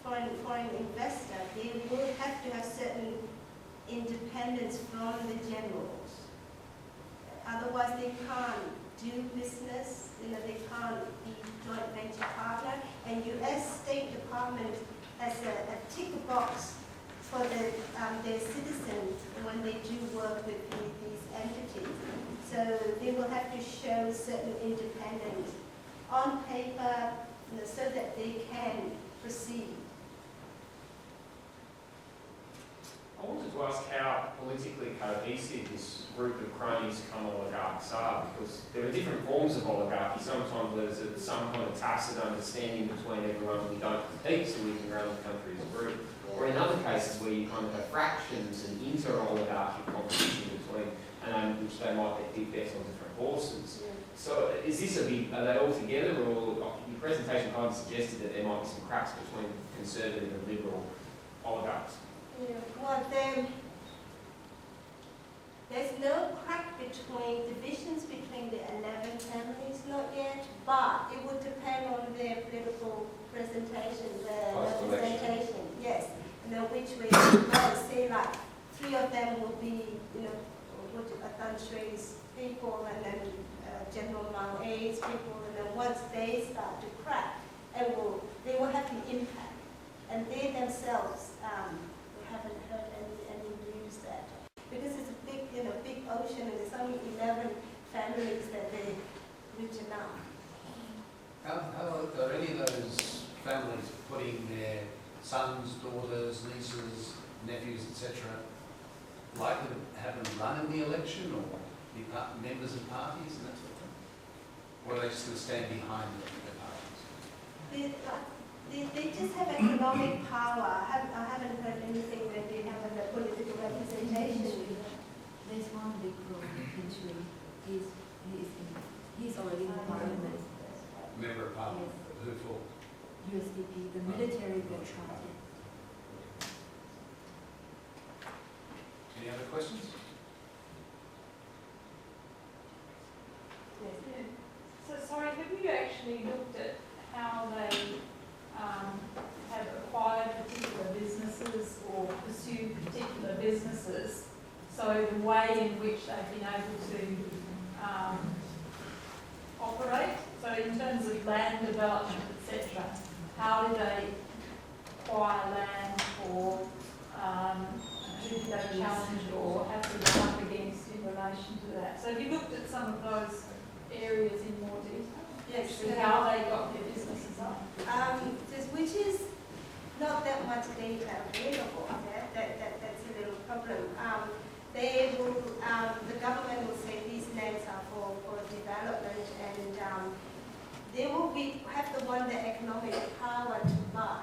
for a foreign investor, they will have to have certain independence from the generals. Otherwise, they can't do business. They can't be joint venture partner. And U.S. State Department has a tick box for their citizens when they do work with these entities. So they will have to show certain independence on paper, so that they can proceed. I wanted to ask how politically cohesive this group of cronies come oligarchs are, because there are different forms of oligarchy. Sometimes there's some kind of tacit understanding between everyone, we don't compete so we can run the country as a group. Or in other cases where you kind of have fractions and inter-oligarchic competition between, which they might get bets on different horses. So is this are they all together, or your presentation kind of suggested that there might be some cracks between conservative and liberal oligarchs? Yeah, well, there's no crack between divisions between the 11 families, not yet, but it would depend on their political presentation, their representation, yes. Which way they go. Say like 3 of them will be, Tan Sri's people, and then General Mao A's people, and then once they start to crack, they will have the impact. And they themselves haven't heard any news that, because it's a big ocean, and there's only 11 families that they reach out. How are any of those families putting their sons, daughters, nieces, nephews, etc., likely to have them run in the election or be members of parties and that sort of thing? Or are they just going to stand behind the parties? They just have economic power. I haven't heard anything that they have a political representation. There's one big group in he's already in the parliament. Member of Parliament? Who for? USDP, the military veteran. Any other questions? Yes. So sorry, have you actually looked at how they have acquired particular businesses or pursued particular businesses? So the way in which they've been able to operate, so in terms of land development, etc., how do they acquire land, or who do they challenge or have to run up against in relation to that? So have you looked at some of those areas in more detail? Yes. Actually, how they got their businesses up? Which is not that much data available. That's a little problem. They will, the government will say these lands are for development, and they will have the economic power to buy.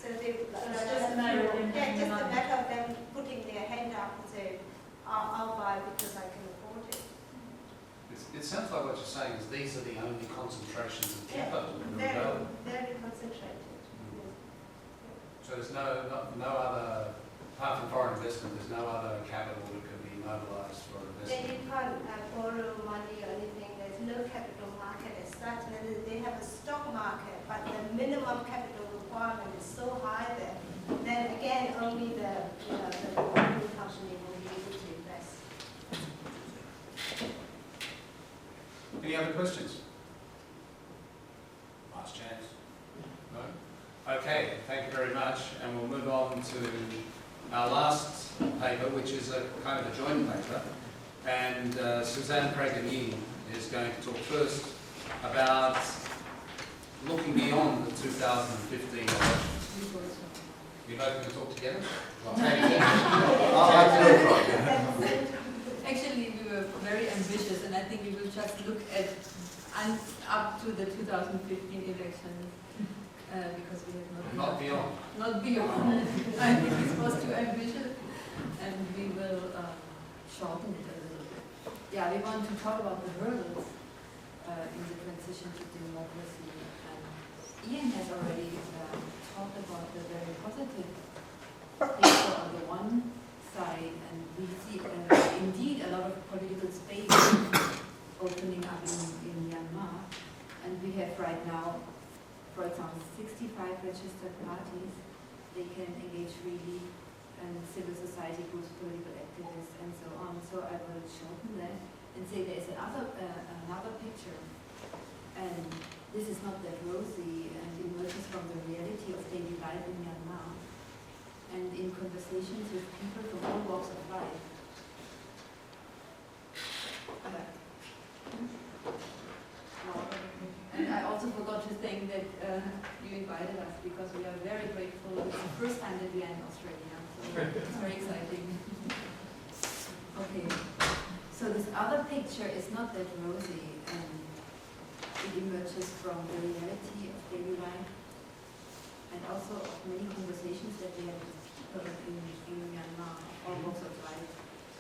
So they, just a matter of them just a matter of them putting their hand up and say, I'll buy because I can afford it. It sounds like what you're saying is these are the only concentrations of capital in the development. Very concentrated. So there's no other, apart from foreign investment, there's no other capital that can be mobilised for investment. You can't borrow money or anything. There's no capital market as such. And they have a stock market, but the minimum capital requirement is so high there. Then again, only the holding company will be able to invest. Any other questions? Last chance. No? Okay, thank you very much. And we'll move on to our last paper, which is a kind of a joint paper. And Suzanne Craig-Ying is going to talk first about looking beyond the 2015 elections. You both going to talk together? Actually, we were very ambitious, and I think we will just look at up to the 2015 elections because we have Not beyond. Not beyond. I think this was too ambitious, and we will shorten it a little bit. Yeah, we want to talk about the hurdles in the transition to democracy. Ian has already talked about the very positive things. So on the one side, and we see indeed a lot of political space opening up in Myanmar. And we have right now, for example, 65 registered parties. They can engage freely, and civil society groups, political activists, and so on. So I will shorten that and say there is another picture. And this is not that rosy, and emerges from the reality of daily life in Myanmar. And in conversations with people from all walks of life. And I also forgot to thank that you invited us, because we are very grateful. It's the first time that we are in Australia, so it's very exciting. Okay, so this other picture is not that rosy, and it emerges from the reality of daily life, and also of many conversations that we have in Myanmar, all walks of life.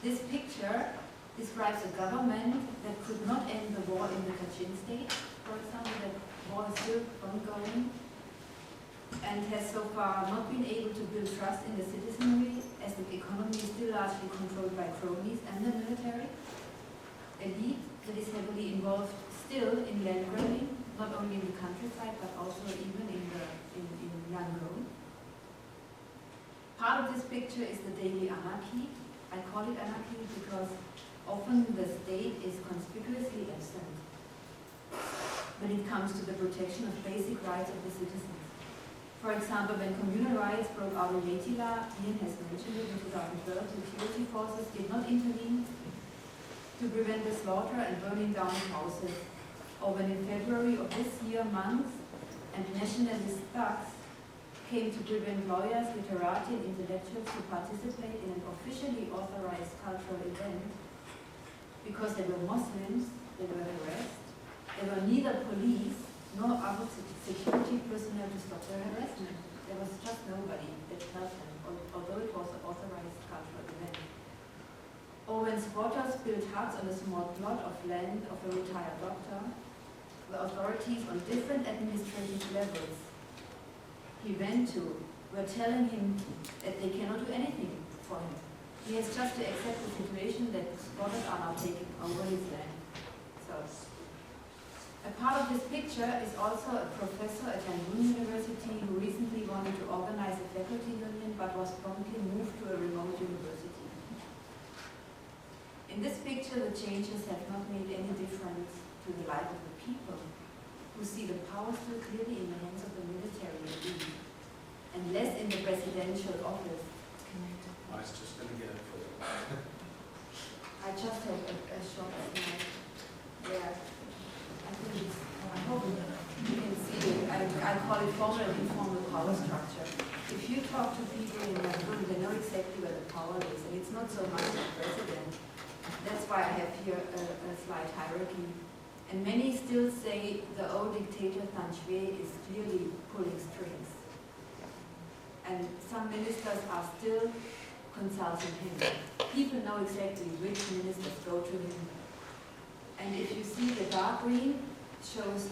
This picture describes a government that could not end the war in the Kachin state, for example. That war is still ongoing, and has so far not been able to build trust in the citizenry, as the economy is still largely controlled by cronies and the military elite that is heavily involved still in land grabbing, not only in the countryside but also even in Yangon. Part of this picture is the daily anarchy. I call it anarchy because often the state is conspicuously absent when it comes to the protection of basic rights of the citizens. For example, when communal riots broke out in Leytila, Ian has mentioned it in 2012, security forces did not intervene to prevent the slaughter and burning down of houses. Or when in February of this year, monks and nationalist thugs came to prevent lawyers, literati and intellectuals to participate in an officially authorized cultural event because they were Muslims, they were harassed. There were neither police nor other security personnel to stop their harassment. There was just nobody that helped them, although it was an authorized cultural event. Or when squatters built huts on a small plot of land of a retired doctor, the authorities on different administrative levels he went to were telling him that they cannot do anything for him. He has just to accept the situation that squatters are now taking over his land. So, a part of this picture is also a professor at Yangon University who recently wanted to organize a faculty union but was promptly moved to a remote university. In this picture, the changes have not made any difference to the life of the people, who see the power still clearly in the hands of the military elite, and less in the presidential office. I was just going to get it for you. I just have a short slide where I think it's, I hope you can see it. I call it formal and informal power structure. If you talk to people in that room, they know exactly where the power is, and it's not so much the president. That's why I have here a slight hierarchy. And many still say the old dictator Than Shwe is clearly pulling strings. And some ministers are still consulting him. People know exactly which ministers go to him. And if you see the dark green, shows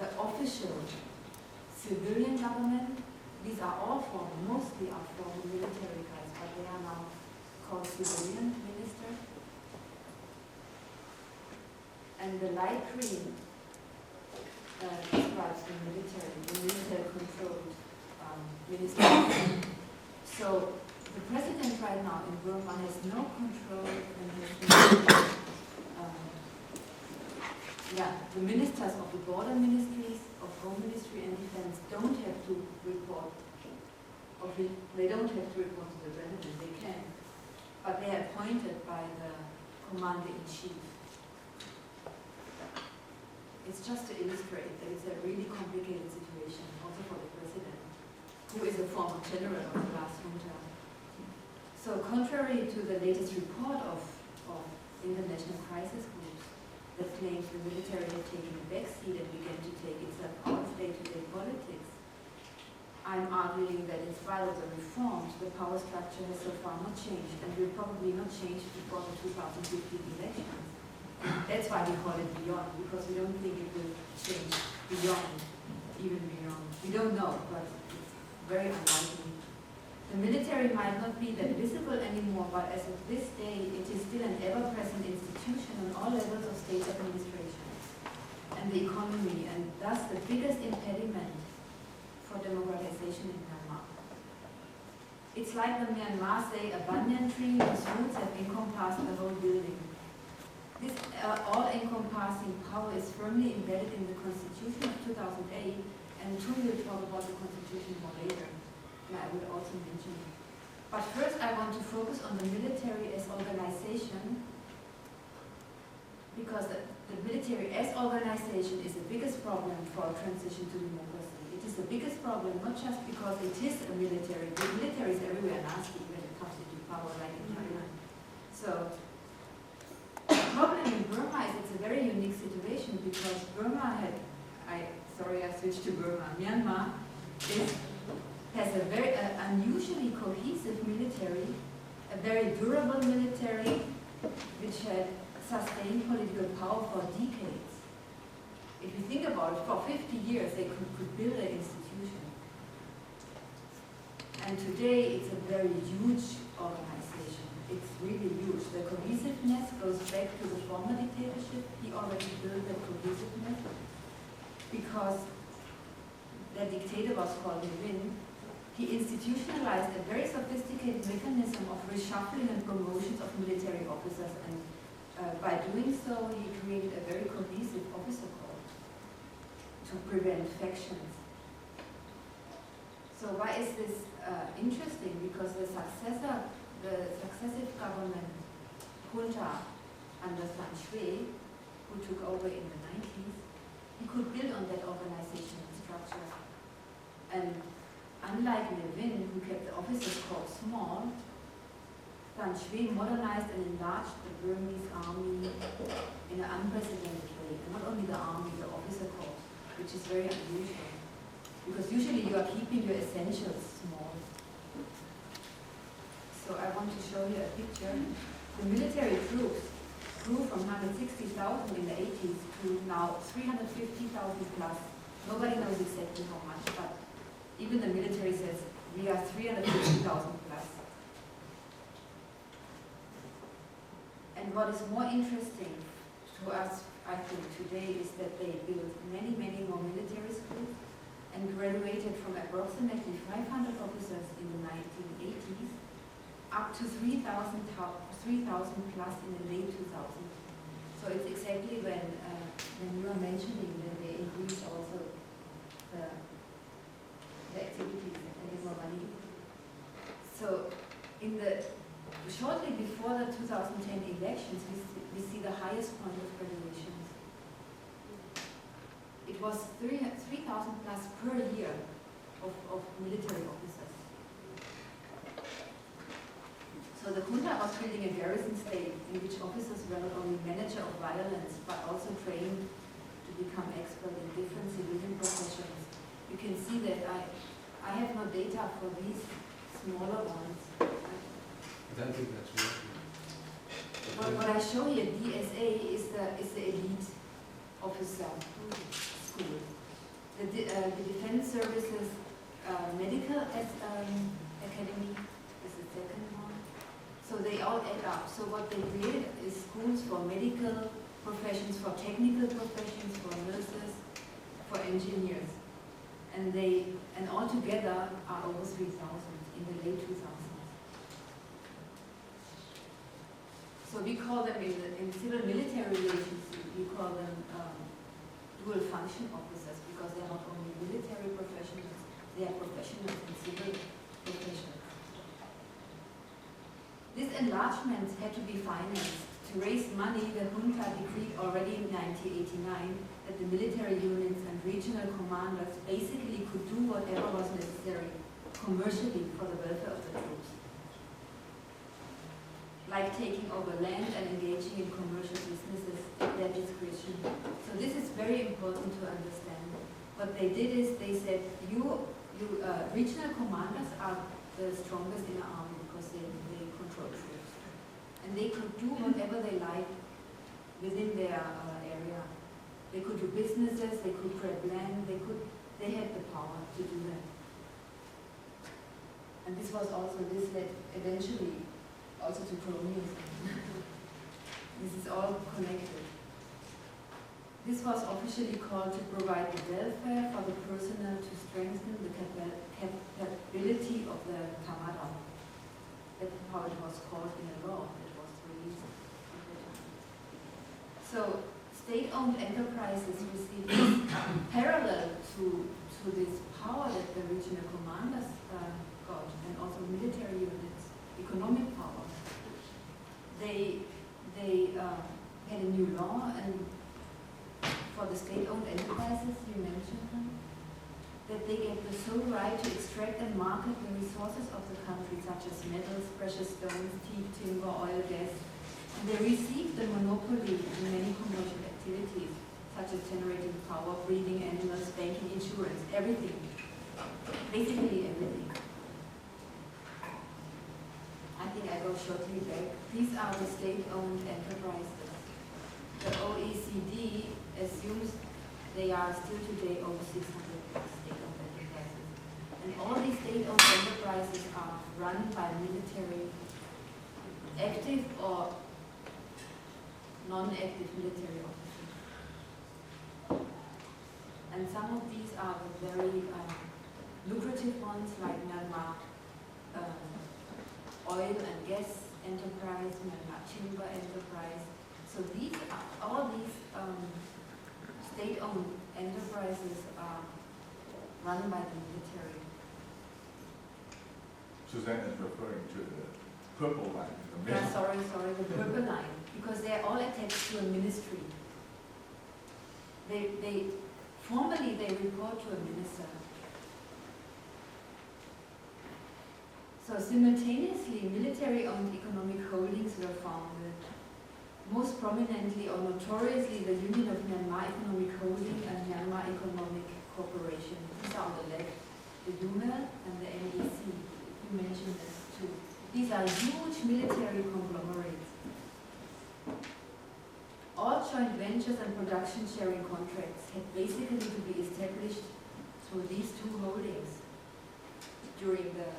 the official civilian government. These are all former, mostly are former military guys, but they are now called civilian ministers. And the light green describes the military-controlled ministry. So the president right now in Burma has no control and has the ministers of the border ministries, of home ministry and defense don't have to report, they don't have to report to the president, they can, but they are appointed by the commander-in-chief. It's just to illustrate that it's a really complicated situation, also for the president, who is a former general of the last junta. So contrary to the latest report of international crisis groups that claims the military had taken a backseat and began to take itself out of day-to-day politics, I'm arguing that in spite of the reforms, the power structure has so far not changed and will probably not change before the 2015 elections. That's why we call it beyond, because we don't think it will change beyond, even beyond. We don't know, but it's very unlikely. The military might not be that visible anymore, but as of this day, it is still an ever-present institution on all levels of state administration and the economy, and thus the biggest impediment for democratization in Myanmar. It's like the Myanmar say a banyan tree whose roots have encompassed the whole building. This all-encompassing power is firmly embedded in the Constitution of 2008, and Tun will talk about the Constitution more later, and I will also mention it. But first I want to focus on the military as organization, because the military as organization is the biggest problem for a transition to democracy. It is the biggest problem, not just because it is a military. The military is everywhere nasty when it comes into power, like in Thailand. So the problem in Burma is it's a very unique situation because Burma had, I switched to Burma. Myanmar has a very unusually cohesive military, a very durable military, which had sustained political power for decades. If you think about it, for 50 years they could build an institution. And today it's a very huge organization. It's really huge. The cohesiveness goes back to the former dictatorship. He already built that cohesiveness because the dictator was called Win. He institutionalized a very sophisticated mechanism of reshuffling and promotions of military officers, and by doing so, he created a very cohesive officer corps to prevent factions. So why is this interesting? Because the successive government, junta under San Shui, who took over in the 90s, he could build on that organizational structure. And unlike Levin, who kept the officers corps small, San Shui modernized and enlarged the Burmese army in an unprecedented way. And not only the army, the officer corps, which is very unusual. Because usually you are keeping your essentials small. So I want to show you a picture. The military troops grew from 160,000 in the 80s to now 350,000 plus. Nobody knows exactly how much, but even the military says we are 350,000 plus. And what is more interesting to us, I think, today is that they built many, many more military schools and graduated from approximately 500 officers in the 1980s up to 3,000 plus in the late 2000s. So it's exactly when you are mentioning that they increased also the activities and get more money. So shortly before the 2010 elections, we see the highest point of graduations. It was 3,000 plus per year of military officers. So the junta was building a garrison state in which officers were not only manager of violence, but also trained to become expert in different civilian professions. You can see that I have no data for these smaller ones. I don't think that's working. What I show here, DSA, is the elite officer school. The Defense Services Medical Academy is the second one. So they all add up. So what they created is schools for medical professions, for technical professions, for nurses, for engineers. And all together are over 3,000 in the late 2000s. So we call them in civil military relations, we call them dual function officers because they are not only military professionals, they are professionals in civil professions. This enlargement had to be financed. To raise money, the junta decreed already in 1989 that the military units and regional commanders basically could do whatever was necessary commercially for the welfare of the troops, like taking over land and engaging in commercial businesses at their discretion. So this is very important to understand. What they did is they said, regional commanders are the strongest in the army because they control troops. And they could do whatever they like within their area. They could do businesses, they could grab land, they had the power to do that. And this was also, this led eventually also to colonialism. This is all connected. This was officially called to provide the welfare for the personnel to strengthen the capability of the Kamara. That's how it was called in the law that was released at the time. So state-owned enterprises received parallel to this power that the regional commanders got, and also military units, economic power. They had a new law, and for the state-owned enterprises, you mentioned them, that they get the sole right to extract and market the resources of the country, such as metals, precious stones, teak, timber, oil, gas. And they receive the monopoly in many commercial activities, such as generating power, breeding animals, banking, insurance, everything. Basically everything. I think I go shortly back. These are the state-owned enterprises. The OECD assumes they are still today over 600 state-owned enterprises. And all these state-owned enterprises are run by military, active or non-active military officers. And some of these are the very lucrative ones, like Myanmar oil and gas enterprise, Myanmar timber enterprise. So these are, all these state-owned enterprises are run by the military. Suzanne is referring to the purple line. The Yeah, sorry, the purple line, because they are all attached to a ministry. Formally they report to a minister. So simultaneously, military-owned economic holdings were founded. Most prominently or notoriously, the Union of Myanmar Economic Holding and Myanmar Economic Corporation. These are on the left, the UMEL and the MDC. You mentioned this too. These are huge military conglomerates. All joint ventures and production sharing contracts had basically to be established through these two holdings during the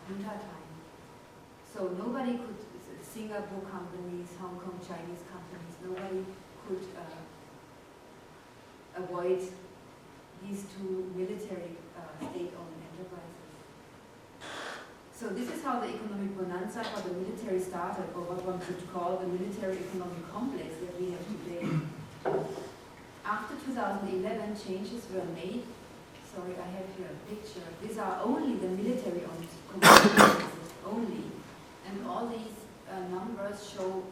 junta time. So nobody could, Singapore companies, Hong Kong Chinese companies, nobody could avoid these two military state-owned enterprises. So this is how the economic bonanza for the military started, or what one could call the military economic complex that we have today. After 2011, changes were made. Sorry, I have here a picture. These are only the military-owned companies, only. And all these numbers show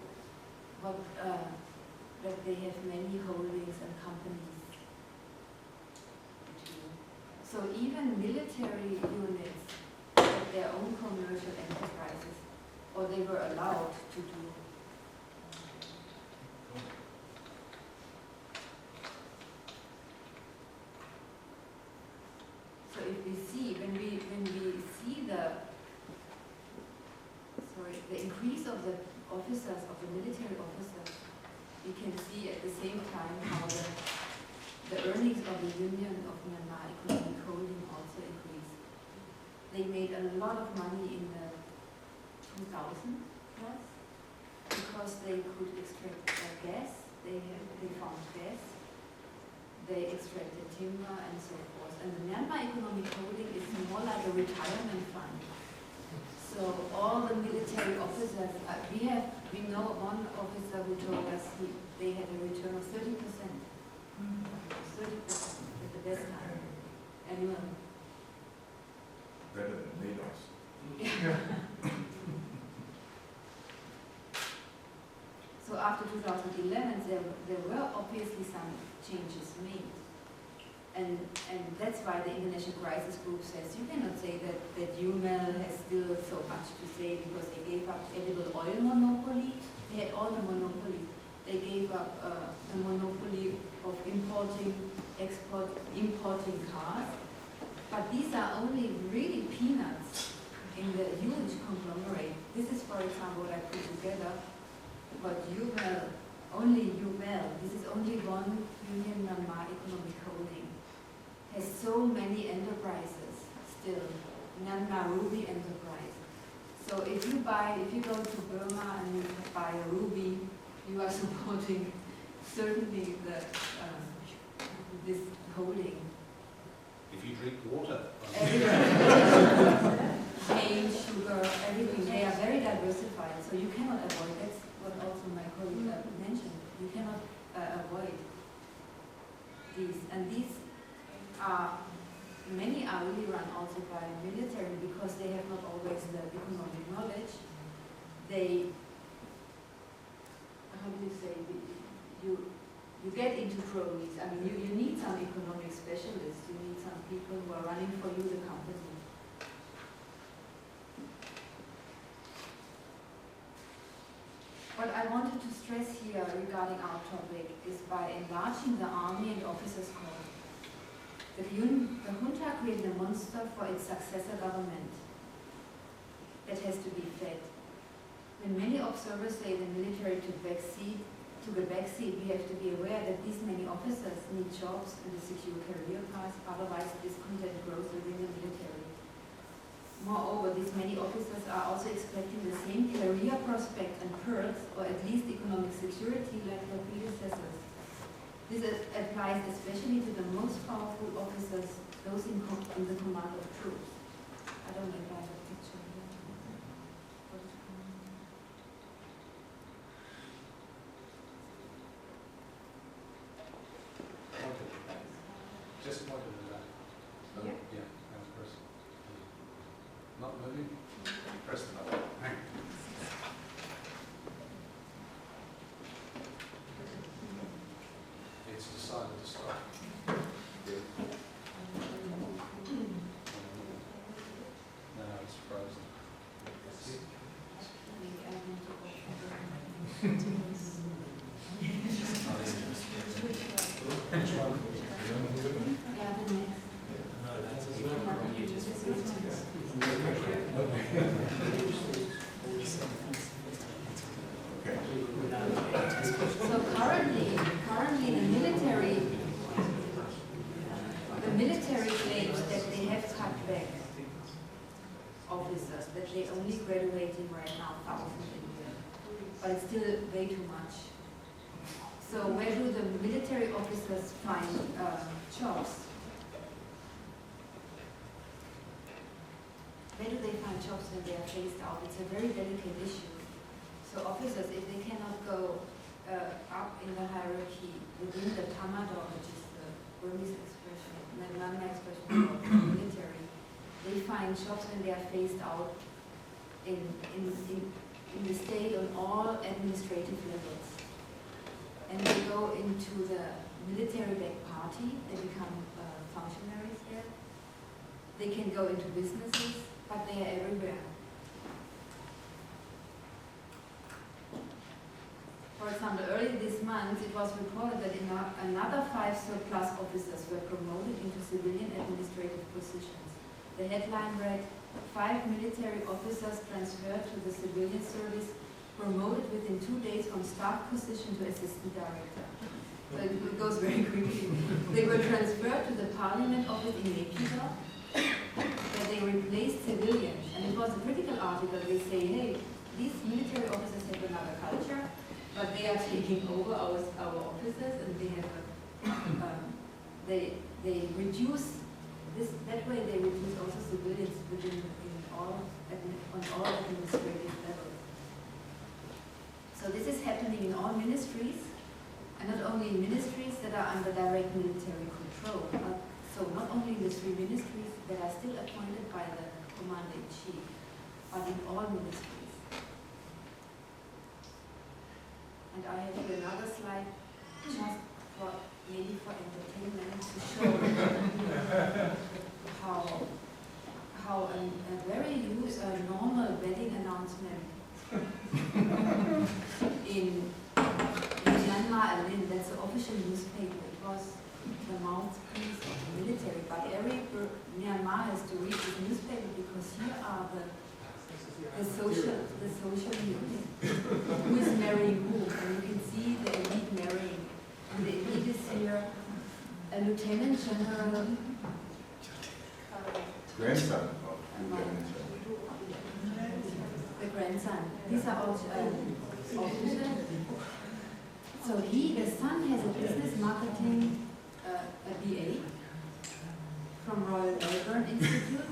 what, that they have many holdings and companies. So even military units had their own commercial enterprises, or they were allowed to do. So if we see, when we see the increase of the officers, of the military officers, we can see at the same time how the earnings of the Union of Myanmar Economic Holding also increased. They made a lot of money in the 2000 plus because they could extract gas. They found gas. They extracted timber and so forth. And the Myanmar Economic Holding is more like a retirement fund. So all the military officers, we know one officer who told us they had a return of 30%. 30% at the best time. Annual. Better than Mados. So after 2011, there were obviously some changes made. And that's why the International Crisis Group says you cannot say that UMEL has still so much to say because they gave up edible oil monopoly. They had all the monopoly. They gave up the monopoly of importing cars. But these are only really peanuts in the huge conglomerate. This is, for example, what I put together. But UMEL, only UMEL, this is only one Union Myanmar Economic Holding, has so many enterprises still. Myanmar ruby enterprise. So if you go to Burma and you buy a ruby, you are supporting certainly this holding. If you drink water. Cane, sugar, everything, they are very diversified, so you cannot avoid, that's what also my colleague mentioned, you cannot avoid these. And these are, many are really run also by military because they have not always the economic knowledge. They, how do you say, you get into cronies. I mean, you need some economic specialists, you need some people who are running for you the company. What I wanted to stress here regarding our topic is by enlarging the army and officers' corps, the junta created a monster for its successor government that has to be fed. When many observers say the military took a backseat, we have to be aware that these many officers need jobs and a secure career path, otherwise discontent grows within the military. Moreover, these many officers are also expecting the same career prospect and perks, or at least economic security, like their predecessors. This applies especially to the most powerful officers, those in the command of troops. I don't know if I have a picture here. Just pointed at that. Yeah. Yeah, that was press. Not moving? Press the button. Hang on. It's decided to stop. No, it's frozen. So currently the military claims that they have cut back officers, that they only graduating right now 1,000 a year, but it's still way too much. So where do the military officers find jobs? Where do they find jobs when they are phased out? It's a very delicate issue. So officers, if they cannot go up in the hierarchy within the Tamador, which is the Burmese expression, the Myanmar expression of the military, they find jobs when they are phased out in the state on all administrative levels. And they go into the military-backed party, they become functionaries there. They can go into businesses, but they are everywhere. For example, earlier this month, it was reported that another 5 surplus officers were promoted into civilian administrative positions. The headline read, 5 military officers transferred to the civilian service, promoted within 2 days from staff position to assistant director. So it goes very quickly. They were transferred to the parliament office in Naypyidaw, where they replaced civilians. And it was a critical article. They say, hey, these military officers have another culture, but they are taking over our offices, and they have they reduce this. That way, they reduce also civilians on all administrative levels. So this is happening in all ministries, and not only in ministries that are under direct military control, but so not only in the 3 ministries that are still appointed by the commander-in-chief, but in all ministries. And I have here another slide, just for maybe for entertainment, to show how a very normal wedding announcement in Myanmar, and that's the official newspaper. It was the mouthpiece of the military, but every Myanmar has to read this newspaper because here are the social unit. Who is marrying who? And you can see the elite marrying. And the elite is here a lieutenant general, Grandson. these are all officers. So the son has a business marketing, a BA from Royal Melbourne Institute.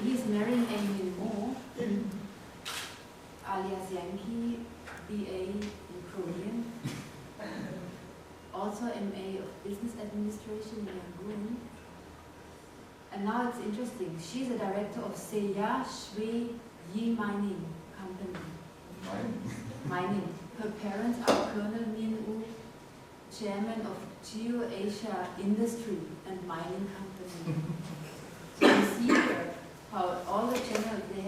He's marrying Amy Moore, alias Yankee, BA in Korean. Also MA of Business Administration in Yangon. And now it's interesting. She's a director of Seya Shui Yi Mining Company. Mining. Her parents are Colonel Min Woo, chairman of Geo Asia Industry and Mining Company. So you see here how all the generals, they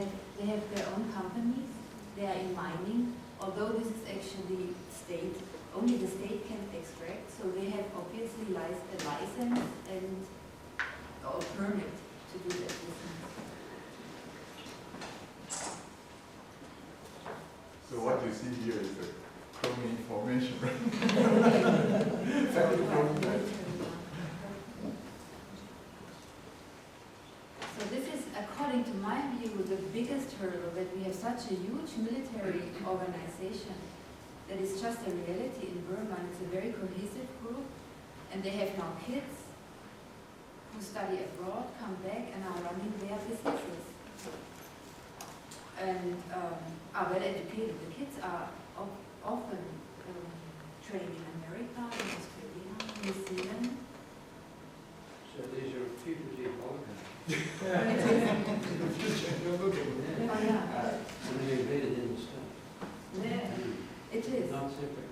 have their own companies. They are in mining, although this is actually state. Only the state can extract, so they have obviously a license and or permit to do that business. So what you see here is the chromium formation. So this is, according to my view, the biggest hurdle, that we have such a huge military organization that is just a reality in Burma. It's a very cohesive group, and they have now kids who study abroad, come back, and are running their businesses. And are well educated. The kids are often trained in America, in Australia, New Zealand. So these are fugitive oligarchs. Oh, yeah. And they're embedded in the state. Yeah, it is. Not separate.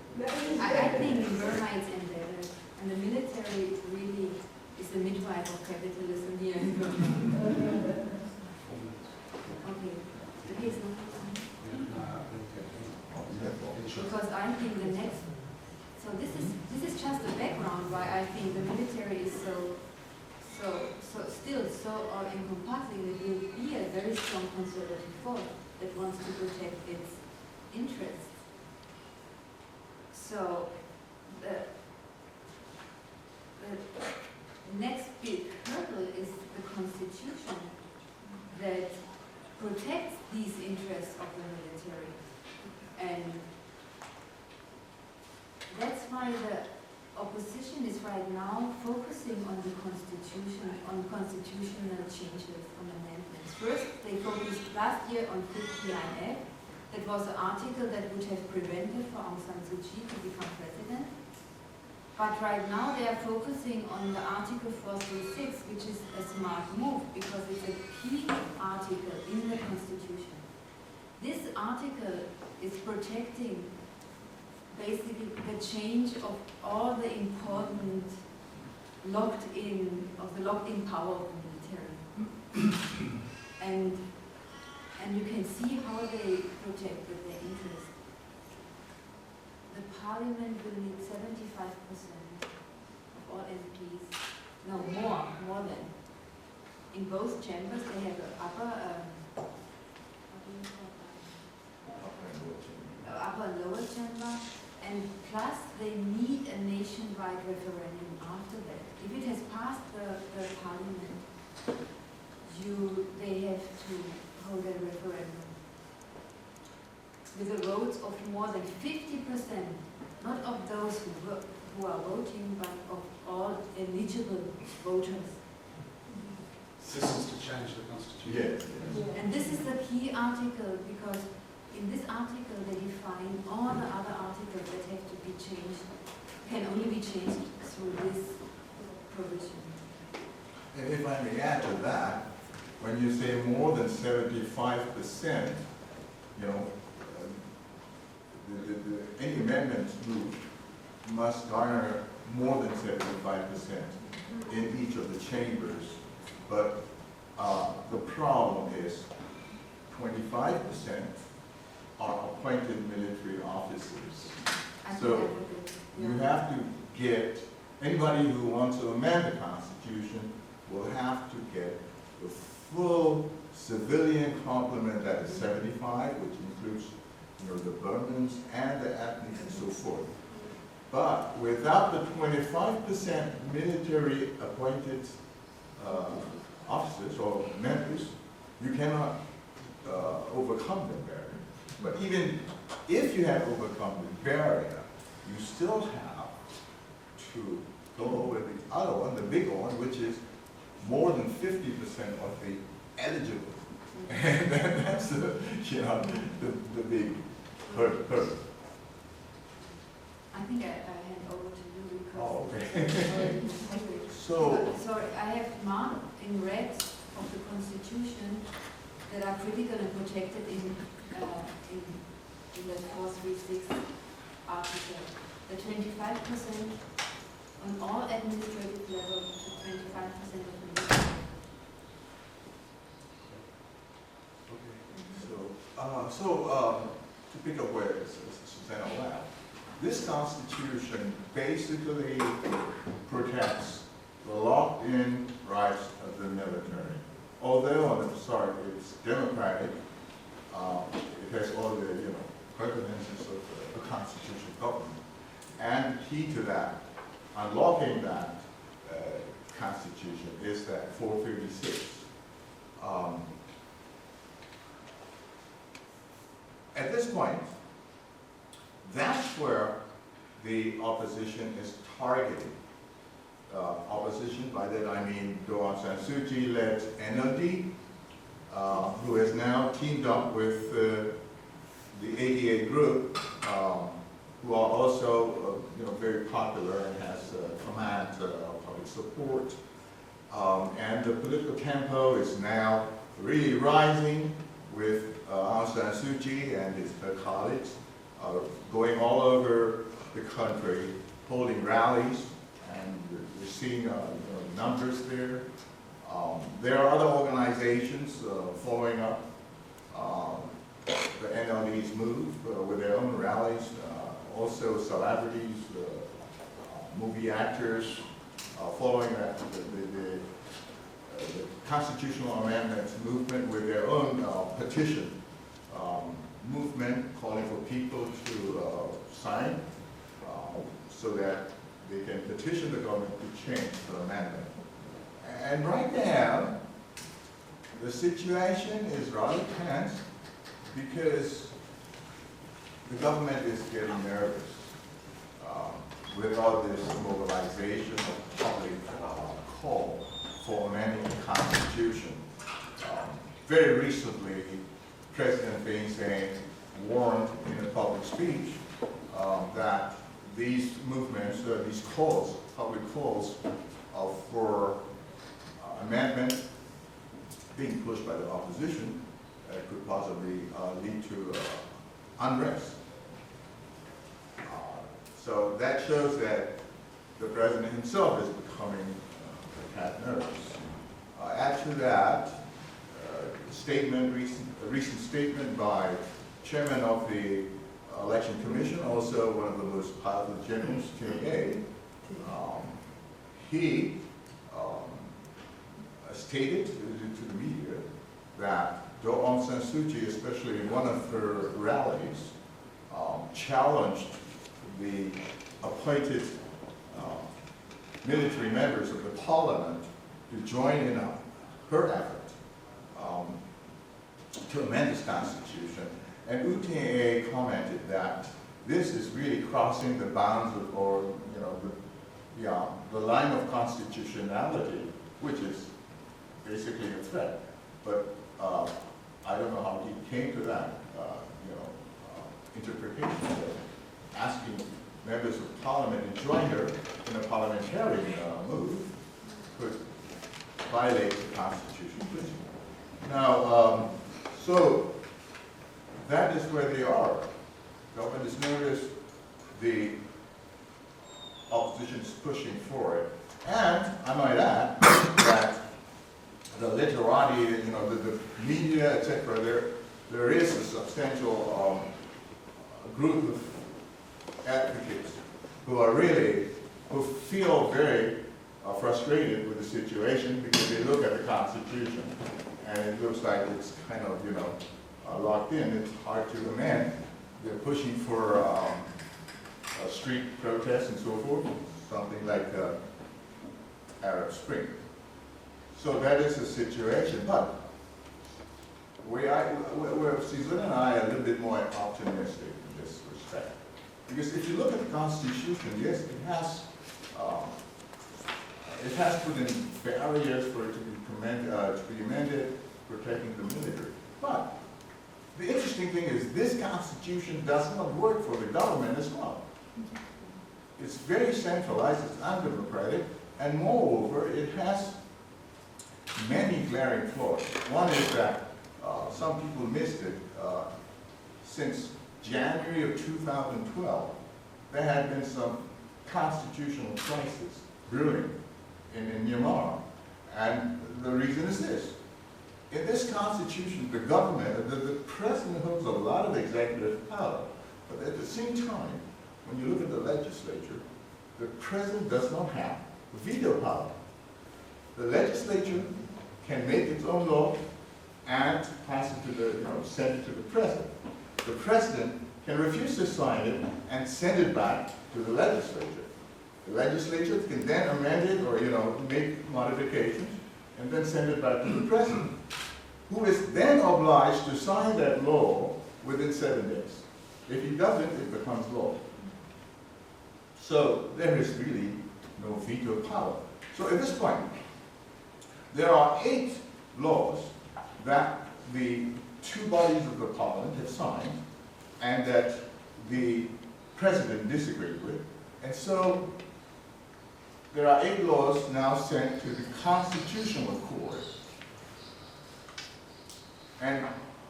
I think in Burma it's embedded, and the military really is the midwife of capitalism here in Burma. Okay, the case number. Because I think the next, so this is just the background why I think the military is still so encompassing. It will be a very strong conservative force that wants to protect its interests. So the next big hurdle is the constitution that protects these interests of the military. And that's why the opposition is right now focusing on the constitution, on constitutional changes, on amendments. First, they focused last year on 59F. That was an article that would have prevented for Aung San Suu Kyi to become president. But right now they are focusing on the Article 436, which is a smart move because it's a key article in the Constitution. This article is protecting basically the change of all the important locked-in power of the military. And you can see how they protect their interests. The parliament will need 75% of all MPs. No, more than. In both chambers they have an upper and lower chamber, and plus they need a nationwide referendum after that. If it has passed the parliament, they have to hold a referendum with the votes of more than 50%, not of those who are voting, but of all eligible voters. This is to change the constitution. Yes. And this is the key article, because in this article they define all the other articles that have to be changed, can only be changed through this provision. And if I may add to that, when you say more than 75%, you know, any amendments moved must garner more than 75% in each of the chambers. But the problem is 25% are appointed military officers. So you have to get, anybody who wants to amend the Constitution will have to get the full civilian complement that is 75, which includes, you know, the Burmans and the ethnic and so forth. But without the 25% military appointed officers or members, you cannot overcome the barrier. But even if you have overcome the barrier, you still have to go over the other one, the bigger one, which is more than 50% of the eligible. And that's the big hurdle. I think I hand over to you because. Oh, okay. So, sorry, I have marked in red of the Constitution that are critical and protected in the 436 article. The 25% on all administrative levels to 25% of the meeting. To pick up where Susanna left, this Constitution basically protects the locked-in rights of the military. Although on the side it's democratic, it has all the preferences of a constitutional government. And key to that, unlocking that Constitution is that 436. At this point, that's where the opposition is targeted. Opposition, by that I mean Aung San Suu Kyi-led NLD, who has now teamed up with the 88 group, who are also very popular and has command public support. And the political tempo is now really rising with Aung San Suu Kyi and her colleagues going all over the country, holding rallies, and we're seeing numbers there. There are other organizations following up the NLD's move with their own rallies, also celebrities, movie actors, following that, the constitutional amendments movement with their own petition movement calling for people to sign so that they can petition the government to change the amendment. And right now, the situation is rather tense because the government is getting nervous with all this mobilization of public call for amending the Constitution. Very recently, President Thein Sein warned in a public speech that these movements, these calls, public calls for amendment being pushed by the opposition could possibly lead to unrest. So that shows that the president himself is becoming a tad nervous. Add to that, a recent statement by chairman of the Election Commission, also one of the most powerful generals, Tim he stated to the media that Aung San Suu Kyi, especially in one of her rallies, challenged the appointed military members of the parliament to join in her effort to amend this constitution. And U Tin A commented that this is really crossing the bounds of, or the line of constitutionality, which is basically a threat. But I don't know how he came to that interpretation of asking members of parliament to join her in a parliamentary move could violate the Constitution. Now, so that is where they are. Government is nervous, the opposition is pushing for it. And I might add that the literati, the media, etc., there is a substantial group of advocates who feel very frustrated with the situation because they look at the Constitution and it looks like it's kind of locked in. It's hard to amend. They're pushing for street protests and so forth, something like Arab Spring. So that is the situation. But where Susan and I are a little bit more optimistic in this respect. Because if you look at the Constitution, yes, it has put in barriers for it to be amended, protecting the military. But the interesting thing is this Constitution does not work for the government as well. It's very centralized, it's undemocratic, and moreover, it has many glaring flaws. One is that some people missed it. Since January of 2012, there had been some constitutional crisis brewing in Myanmar. And the reason is this. In this constitution, the government, the president holds a lot of executive power. But at the same time, when you look at the legislature, the president does not have veto power. The legislature can make its own law and pass it to the, send it to the president. The president can refuse to sign it and send it back to the legislature. The legislature can then amend it or, make modifications and then send it back to the president, who is then obliged to sign that law within 7 days. If he doesn't, it becomes law. So there is really no veto power. So at this point, there are 8 laws that the 2 bodies of the parliament have signed and that the president disagreed with. And so there are 8 laws now sent to the Constitutional Court, and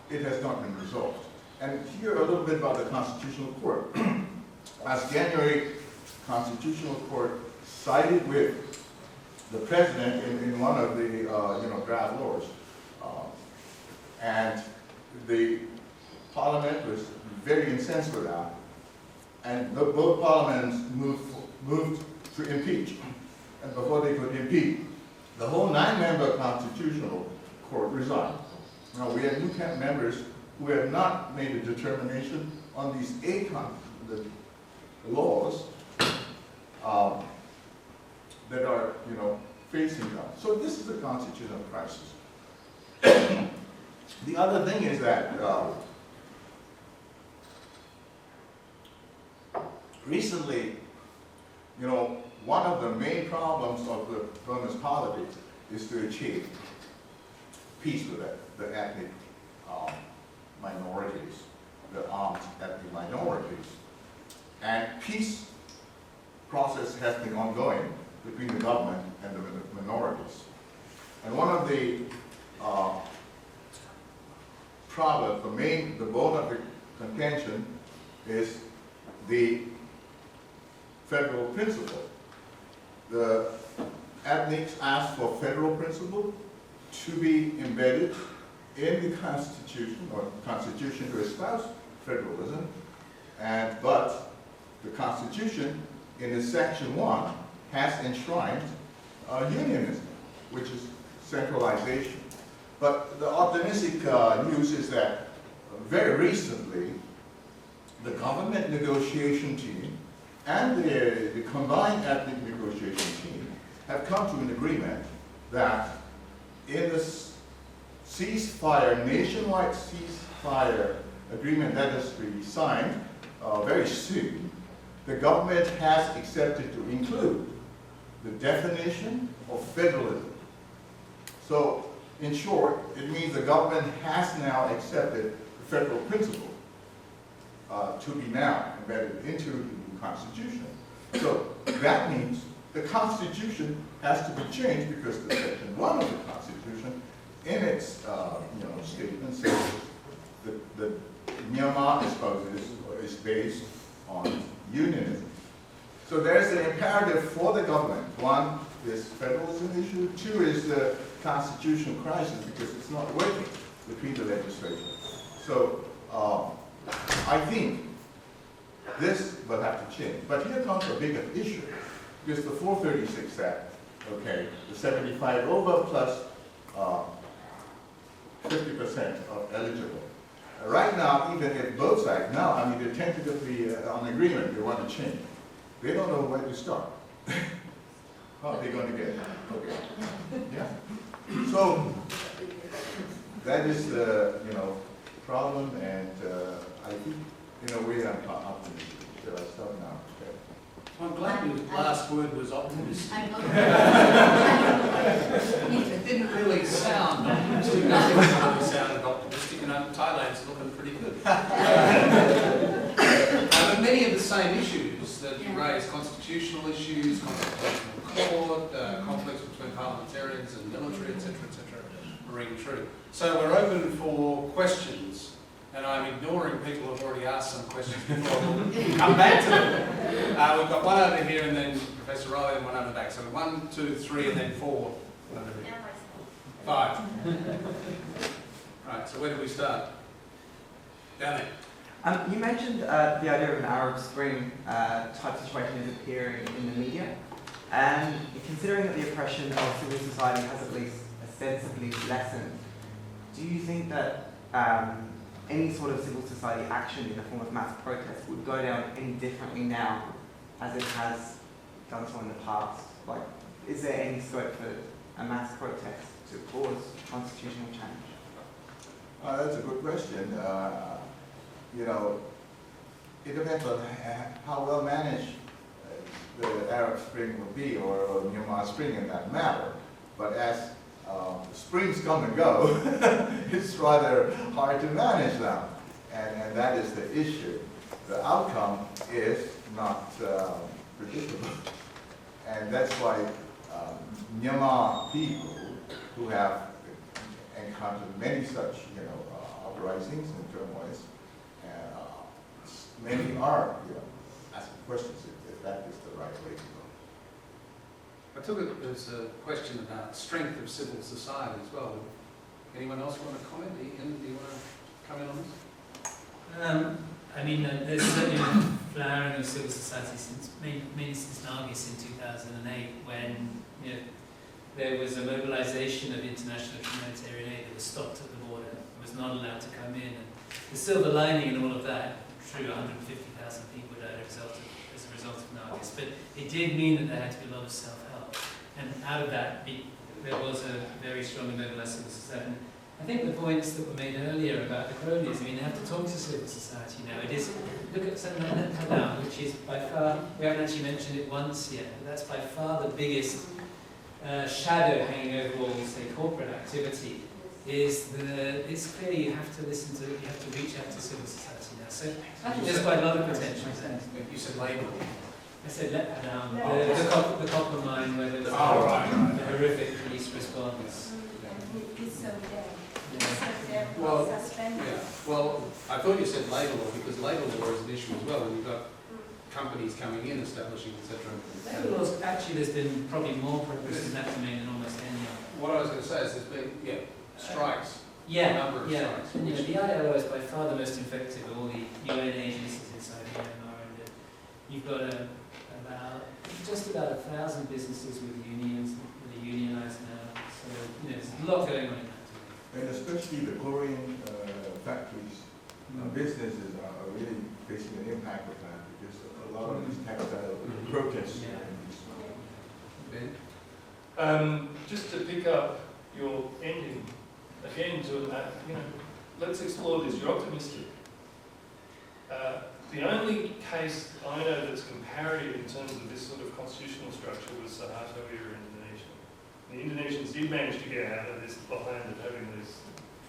it has not been resolved. And here a little bit about the Constitutional Court. Last January, Constitutional Court sided with the president in one of the draft laws, and the parliament was very incensed with that, and both parliaments moved to impeach. And before they could impeach, the whole 9-member Constitutional Court resigned. Now we have new members who have not made a determination on these 8 laws that are, facing us. So this is a constitutional crisis. The other thing is that recently, one of the main problems of the Burmese politics is to achieve peace with the ethnic minorities, the armed ethnic minorities. And peace process has been ongoing between the government and the minorities. And one of the problems, the bone of the contention is the federal principle. The ethnics asked for federal principle to be embedded in the Constitution, or Constitution to espouse federalism, but the Constitution in its section 1 has enshrined unionism, which is centralization. But the optimistic news is that very recently, the government negotiation team and the combined ethnic negotiation team have come to an agreement that in this ceasefire, nationwide ceasefire agreement that is to be signed very soon, the government has accepted to include the definition of federalism. So, in short, it means the government has now accepted the federal principle to be now embedded into the new Constitution. So that means the Constitution has to be changed because the Section 1 of the Constitution, in its statement, says that Myanmar is based on unionism. So there's an imperative for the government. 1 is federalism issue. 2 is the constitutional crisis because it's not working between the legislature. So I think this will have to change. But here comes a bigger issue, because the 436 Act, okay, the 75 over plus 50% of eligible. Right now, even if both sides, they're tentatively on agreement, they want to change. They don't know where to start. How are they going to get it? Okay. Yeah. So that is the, problem, and I think, in a way, I'm optimistic. Should I stop now? Okay. I'm glad your last word was optimistic. I'm not. It didn't really sound optimistic. Nothing really sounded optimistic, and Thailand's looking pretty good. But many of the same issues that you raised, constitutional issues, constitutional court, conflicts between parliamentarians and military, etc., ring true. So we're open for questions, and I'm ignoring people who've already asked some questions before. We'll come back to them. We've got one over here, and then Professor Riley, and one over the back. So 1, 2, 3, and then 4 over here. 5. Right, so where do we start? Down there. You mentioned the idea of an Arab Spring type situation is appearing in the media, and considering that the oppression of civil society has at least ostensibly lessened, do you think that any sort of civil society action in the form of mass protest would go down any differently now as it has done so in the past? Like, is there any scope for a mass protest to cause constitutional change? That's a good question. It depends on how well managed the Arab Spring will be, or Myanmar Spring in that matter. But as springs come and go, it's rather hard to manage them. And that is the issue. The outcome is not predictable. And that's why Myanmar people who have encountered many such, uprisings and turmoils, many are, asking questions if that is the right way to go. I took it as a question about strength of civil society as well. Anyone else want to comment? Ian, do you want to comment on this? There's certainly a flowering of civil society mainly since Nargis in 2008, when there was a mobilization of international humanitarian aid that was stopped at the border and was not allowed to come in. And the silver lining in all of that, true, 150,000 people died as a result of Nargis, but it did mean that there had to be a lot of self-help. And out of that, there was a very strongly mobilized civil society. I think the points that were made earlier about the cronies, they have to talk to civil society now. It is, look at something like Nepal, which is by far, we haven't actually mentioned it once yet, but that's by far the biggest shadow hanging over all, say, corporate activity. It's clear you have to reach out to civil society now. So I think there's quite a lot of potential there. You said label. I said the copper mine where there was the horrific police response. Well, I thought you said labour law, because labour law is an issue as well, and you've got companies coming in, establishing, etc. Labour laws, actually, there's been probably more progress in that domain than almost any other. What I was going to say is there's been, strikes. A number of strikes. And, the ILO is by far the most effective of all the UN agencies inside Myanmar, and you've got just about 1,000 businesses with unions, that are unionised now. So there's a lot going on in that. And especially the chlorine factories, businesses are really facing an impact of that, because a lot of these textile protests. Ben? Just to pick up your ending again, let's explore this. You're optimistic. The only case I know that's comparative in terms of this sort of constitutional structure was Suharto era Indonesia. The Indonesians did manage to get out of this behind of having this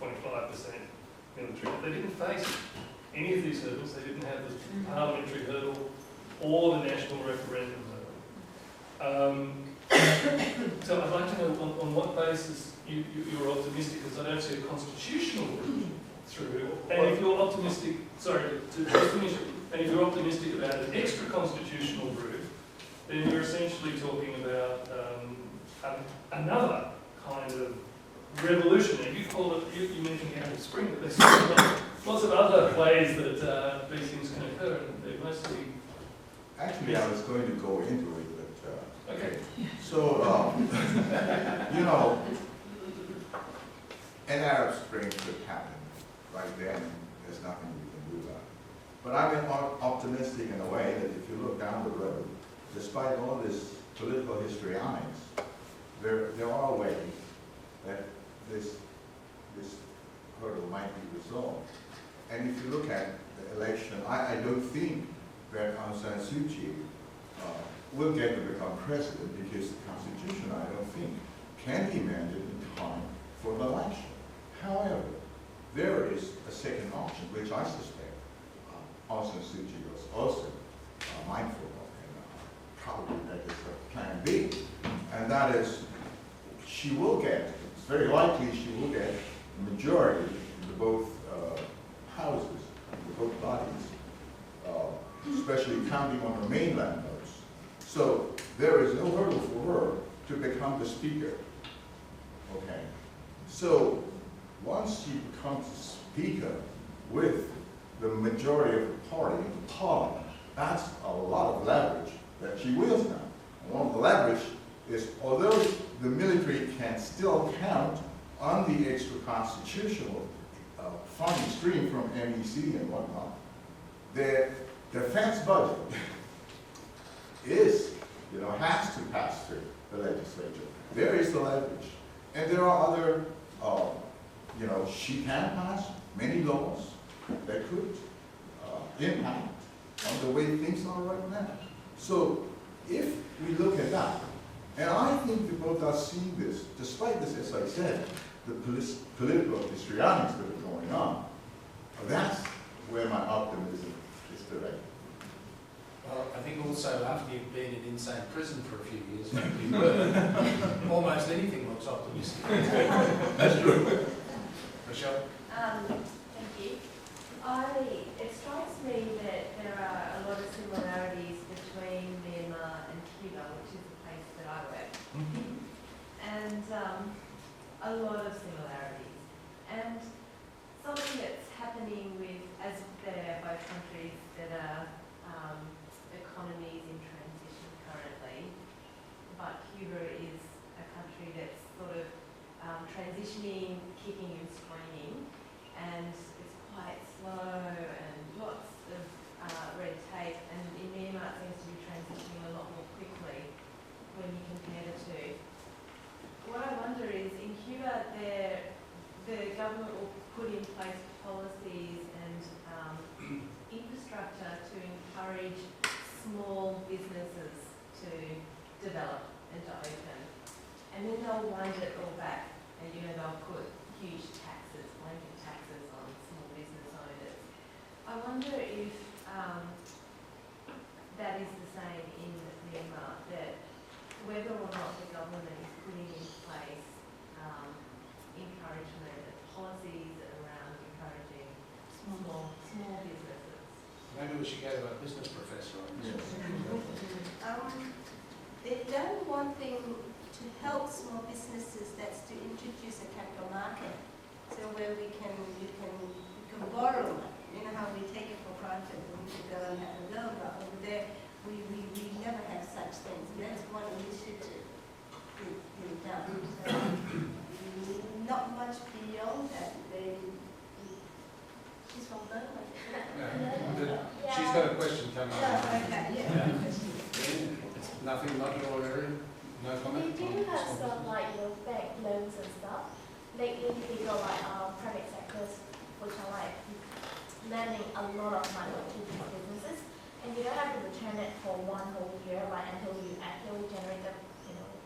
25% military, but they didn't face any of these hurdles. They didn't have the parliamentary hurdle or the national referendum hurdle. So I'd like to know on what basis you're optimistic, because I don't see a constitutional route through. And if you're optimistic, sorry, to just finish it, and if you're optimistic about an extra constitutional route, then you're essentially talking about another kind of revolution. And you call it, you mentioned the Arab Spring, but there's lots of other ways that these things can occur, and they're mostly... Actually, I was going to go into it, but... Okay. So, an Arab Spring could happen right then. There's nothing we can do about it. But I'm optimistic in a way that if you look down the road, despite all this political histrionics, there are ways that this hurdle might be resolved. And if you look at the election, I don't think that Aung San Suu Kyi will get to become president because the Constitution, I don't think, can be amended in time for an election. However, there is a second option, which I suspect Aung San Suu Kyi was also mindful of, and probably that is the plan B, and that is she will get, it's very likely she will get a majority in the both houses, in the both bodies, especially counting on her mainland votes. So there is no hurdle for her to become the speaker. Okay. So once she becomes the speaker with the majority of the party in the parliament, that's a lot of leverage that she wields now. And one of the leverage is, although the military can still count on the extra constitutional funding stream from MEC and whatnot, their defense budget is, has to pass through the legislature. There is the leverage. And there are other, she can pass many laws that could impact on the way things are right now. So if we look at that, and I think the both are seeing this, despite this, as I said, the political histrionics that are going on, that's where my optimism is directed. Well, I think also after you've been in insane prison for a few years, like you were, almost anything looks optimistic. That's true. Michelle? Thank you. It strikes me that there are a lot of similarities between Myanmar and Cuba, which is the place that I work, and a lot of similarities. And something that's happening with, as they're both countries that are economies in transition currently, but Cuba is a country that's sort of transitioning, kicking and screaming, and it's quite slow and lots of red tape, and in Myanmar it seems to be transitioning a lot more quickly when you compare the two. What I wonder is, in Cuba, the government will put in place policies and infrastructure to encourage small businesses to develop and to open. And then they'll wind it all back, and they'll put huge taxes, blanket taxes on small business owners. I wonder if that is the same in Myanmar, that whether or not the government is putting in place encouragement and policies around encouraging small businesses. Maybe we should go to a business professor on this. They've done one thing to help small businesses, that's to introduce a capital market, so where you can borrow money. You know how we take it for granted when we go and have a loan, but over there we never have such things. And that's one initiative we've done. Not much beyond that. She's from Burma. She's got a question coming up. It's nothing, not your area? No comment? We do have some bank loans and stuff. Lately we got private sectors which are lending a lot of money to these businesses, and you don't have to return it for one whole year until you actually generate the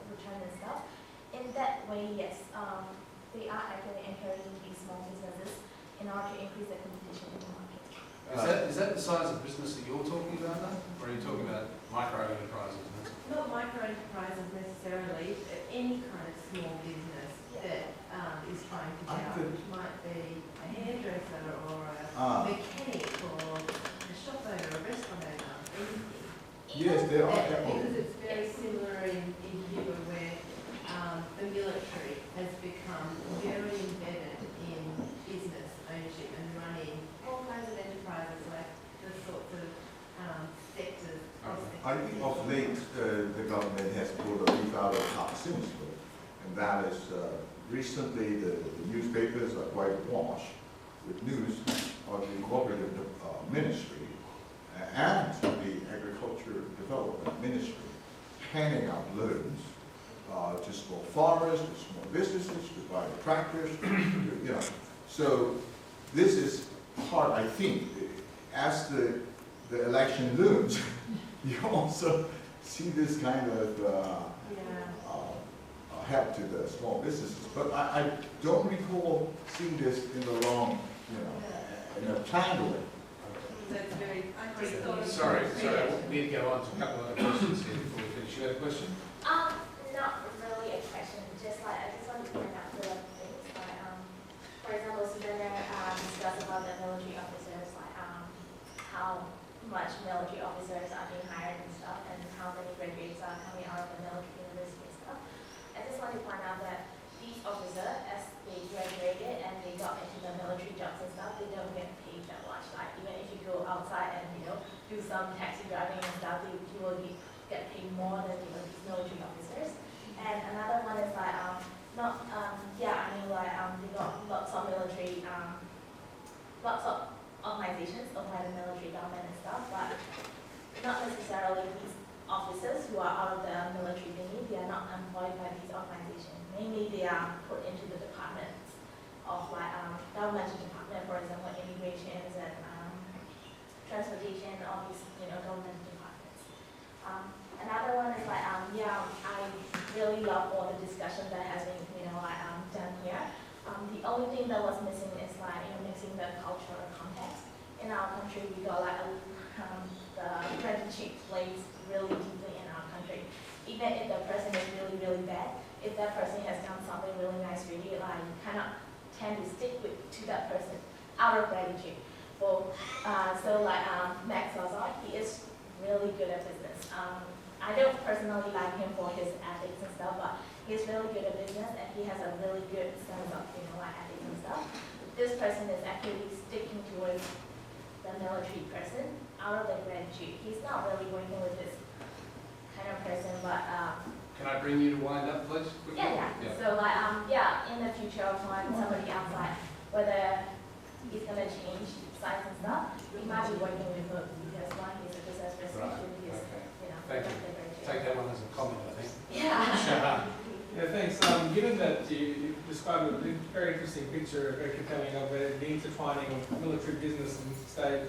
return and stuff. In that way, yes, they are actually encouraging these small businesses in order to increase the competition in the market. Is that the size of business that you're talking about now? Or are you talking about micro enterprises? Not micro enterprises necessarily, but any kind of small business that is trying to get out. It might be a hairdresser or a mechanic or a shop owner, a restaurant owner, anything. Yes, there are. Because it's very similar in Cuba, where the military has become very embedded in business ownership and running all kinds of enterprises, like the sorts of sectors. I think of late the government has pulled a leaf out of Thaksin's book, and that is recently the newspapers are quite awash with news of the cooperative ministry and the agriculture development ministry handing out loans to small farmers, to small businesses, to buy tractors, So this is part, I think, as the election looms, you also see this kind of help to the small businesses. But I don't recall seeing this in the long, in a planned way. That's very. Sorry, we need to go on to a couple of other questions here before we finish. You had a question? Not really a question, just like, I just want to point out two other things, like, for example, Susanna discussed about the military officers, like, how much military officers are being hired and stuff, and how many graduates are coming out of the military university and stuff. I just want to point out that these officers, as they graduated and they got into the military jobs and stuff, they don't get paid that much. Like, even if you go outside and, do some taxi driving and stuff, you will get paid more than these military officers. And another one is like, they got lots of military, lots of organizations owned by the military government and stuff, but not necessarily these officers who are out of the military thingy, they are not employed by these organizations. Mainly they are put into the departments of like governmental department, for example, immigrations and transportation, all these government departments. Another one is like I really love all the discussion that has been done here. The only thing that was missing is like mixing the cultural context. In our country, we got like the apprenticeship plays really deeply in our country. Even if the person is really, really bad, if that person has done something really nice for you, like you kind of tend to stick to that person out of gratitude. Well, Max Lazar, he is really good at business. I don't personally like him for his ethics and stuff, but he's really good at business and he has a really good sense of ethics and stuff. This person is actually sticking towards the military person out of the gratitude. He's not really working with this kind of person, but Can I bring you to wind up, please? Quickly? yeah. So in the future of time, somebody outside, whether he's gonna change size and stuff, we might be working with him because one, he's a business person, Right. two, he's Thank you. Take that one as a comment, I think. Yeah. Yeah, thanks. Given that you described a very interesting picture, very compelling of the intertwining of military, business and state,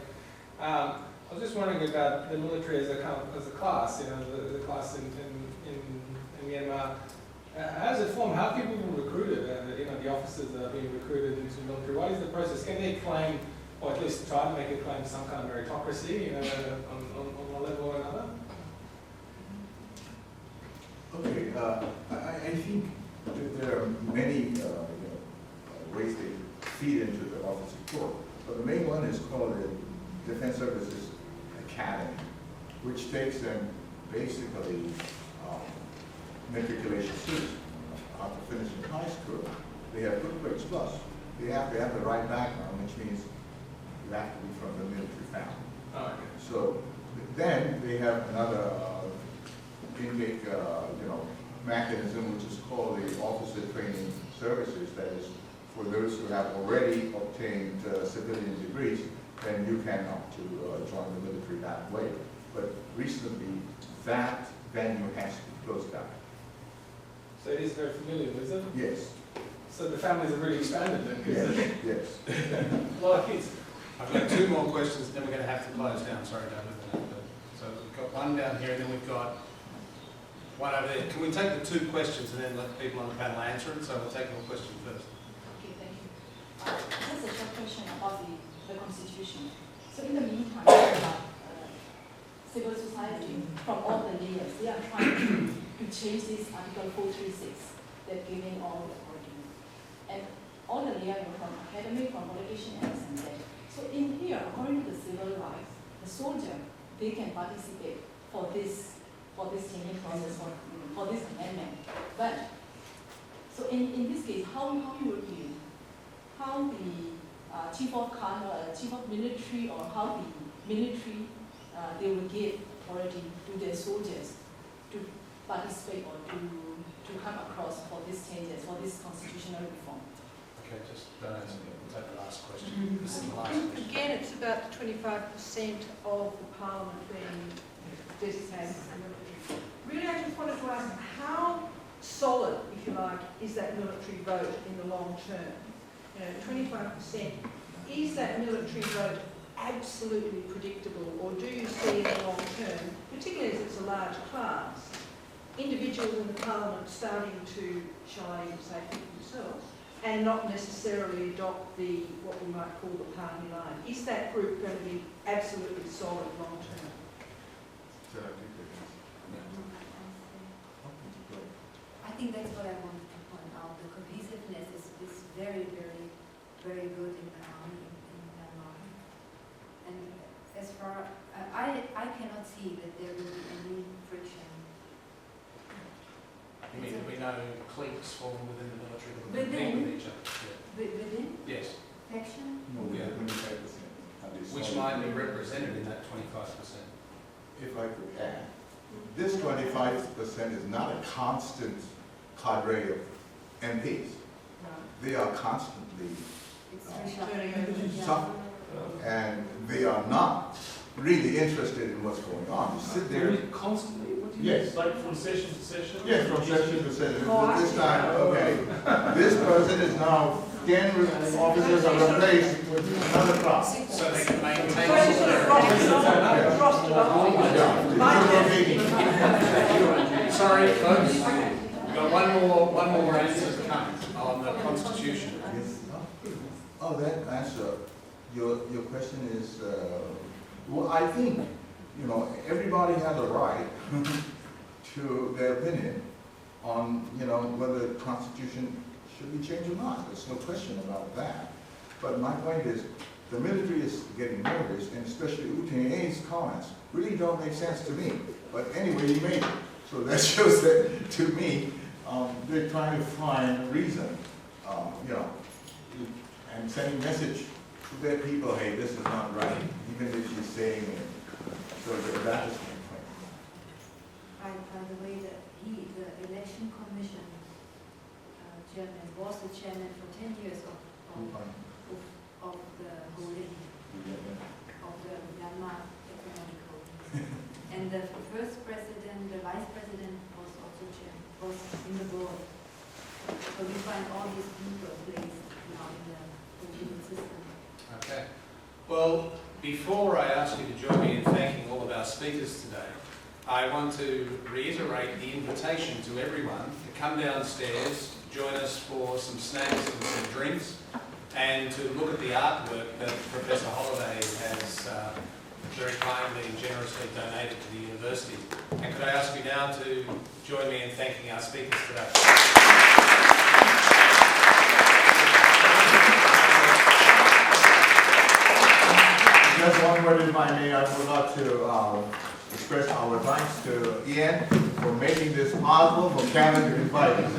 I was just wondering about the military as a class, the class in Myanmar. How does it form? How are people recruited? The officers that are being recruited into the military. What is the process? Can they claim, or at least try to make a claim, some kind of meritocracy, on one level or another? Okay, I think that there are many ways they feed into the officer corps, but the main one is called the Defense Services Academy, which takes them basically matriculation students after finishing high school. They have good grades plus. They have to have the right background, which means you have to be from the military family. Oh, okay. So then they have another intake, mechanism, which is called the Officer Training Services. That is for those who have already obtained civilian degrees, then you can opt to join the military that way. But recently, that venue has to be closed down. So it is very familiar, is it? Yes. So the families have really expanded then? Yes. A lot of kids. I've got two more questions, then we're going to have to close down. Sorry, David. So we've got one down here, and then we've got one over there. Can we take the two questions and then let people on the panel answer it? So we'll take your question first. Okay, thank you. Just a short question about the Constitution. So in the meantime, civil society from all the layers, they are trying to change this Article 436 that giving all the authority. And all the layers from academic, from politician, and that. So in here, according to the civil rights, the soldier, they can participate for this changing process, for this amendment. But, so in this case, how you would view, how the chief of military, or how the military, they will give authority to their soldiers to participate or to come across for these changes, for this constitutional reform. Okay, just don't answer it. We'll take the last question. This is the last question. Again, it's about 25% of the parliament being designated as military. Really, I just wanted to ask, how solid, if you like, is that military vote in the long term? 25%, is that military vote absolutely predictable, or do you see in the long term, particularly as it's a large class, individuals in the parliament starting to, shall I even say, think themselves, and not necessarily adopt the, what we might call the party line? Is that group going to be absolutely solid long term? I think that's what I wanted to point out. The cohesiveness is very, very, very good in the army in Myanmar. And as far, I cannot see that there will be any friction. You mean there'll be no cliques formed within the military that will Within? compete with each other? Within? Yes. Faction? No, we have 25%. Which might be represented in that 25%. If I could add, this 25% is not a constant cadre of MPs. They are constantly suffering, and they are not really interested in what's going on. You sit there. Constantly? What do you Yes. mean? Like from session to session? Yes, from session to session. Oh, This time, okay, this person is now 10 officers are replaced with another class. So they can maintain. So it's sort of Sorry, folks. We've got one more answer to come on the Constitution. Yes. Oh, that answer, your question is, well, I think, you know, everybody has a right to their opinion on, you know, whether the Constitution should be changed or not. There's no question about that. But my point is, the military is getting nervous, and especially U A's comments really don't make sense to me. But anyway, he made it. So that shows that, to me, they're trying to find a reason, you know, and sending a message to their people, hey, this is not right, even if she's saying it. So that is my point. By the way, the election commission chairman was the chairman for 10 years of the ruling of the Myanmar economic holdings. And the first president, the vice president was also chairman, was in the board. So we find all these people placed now in the political system. Okay. Well, before I ask you to join me in thanking all of our speakers today, I want to reiterate the invitation to everyone to come downstairs, join us for some snacks and some drinks, and to look at the artwork that Professor Holliday has very kindly and generously donated to the university. And could I ask you now to join me in thanking our speakers today? Just one word, if I may, I forgot to express our thanks to Ian for making this possible for Canada to be invited.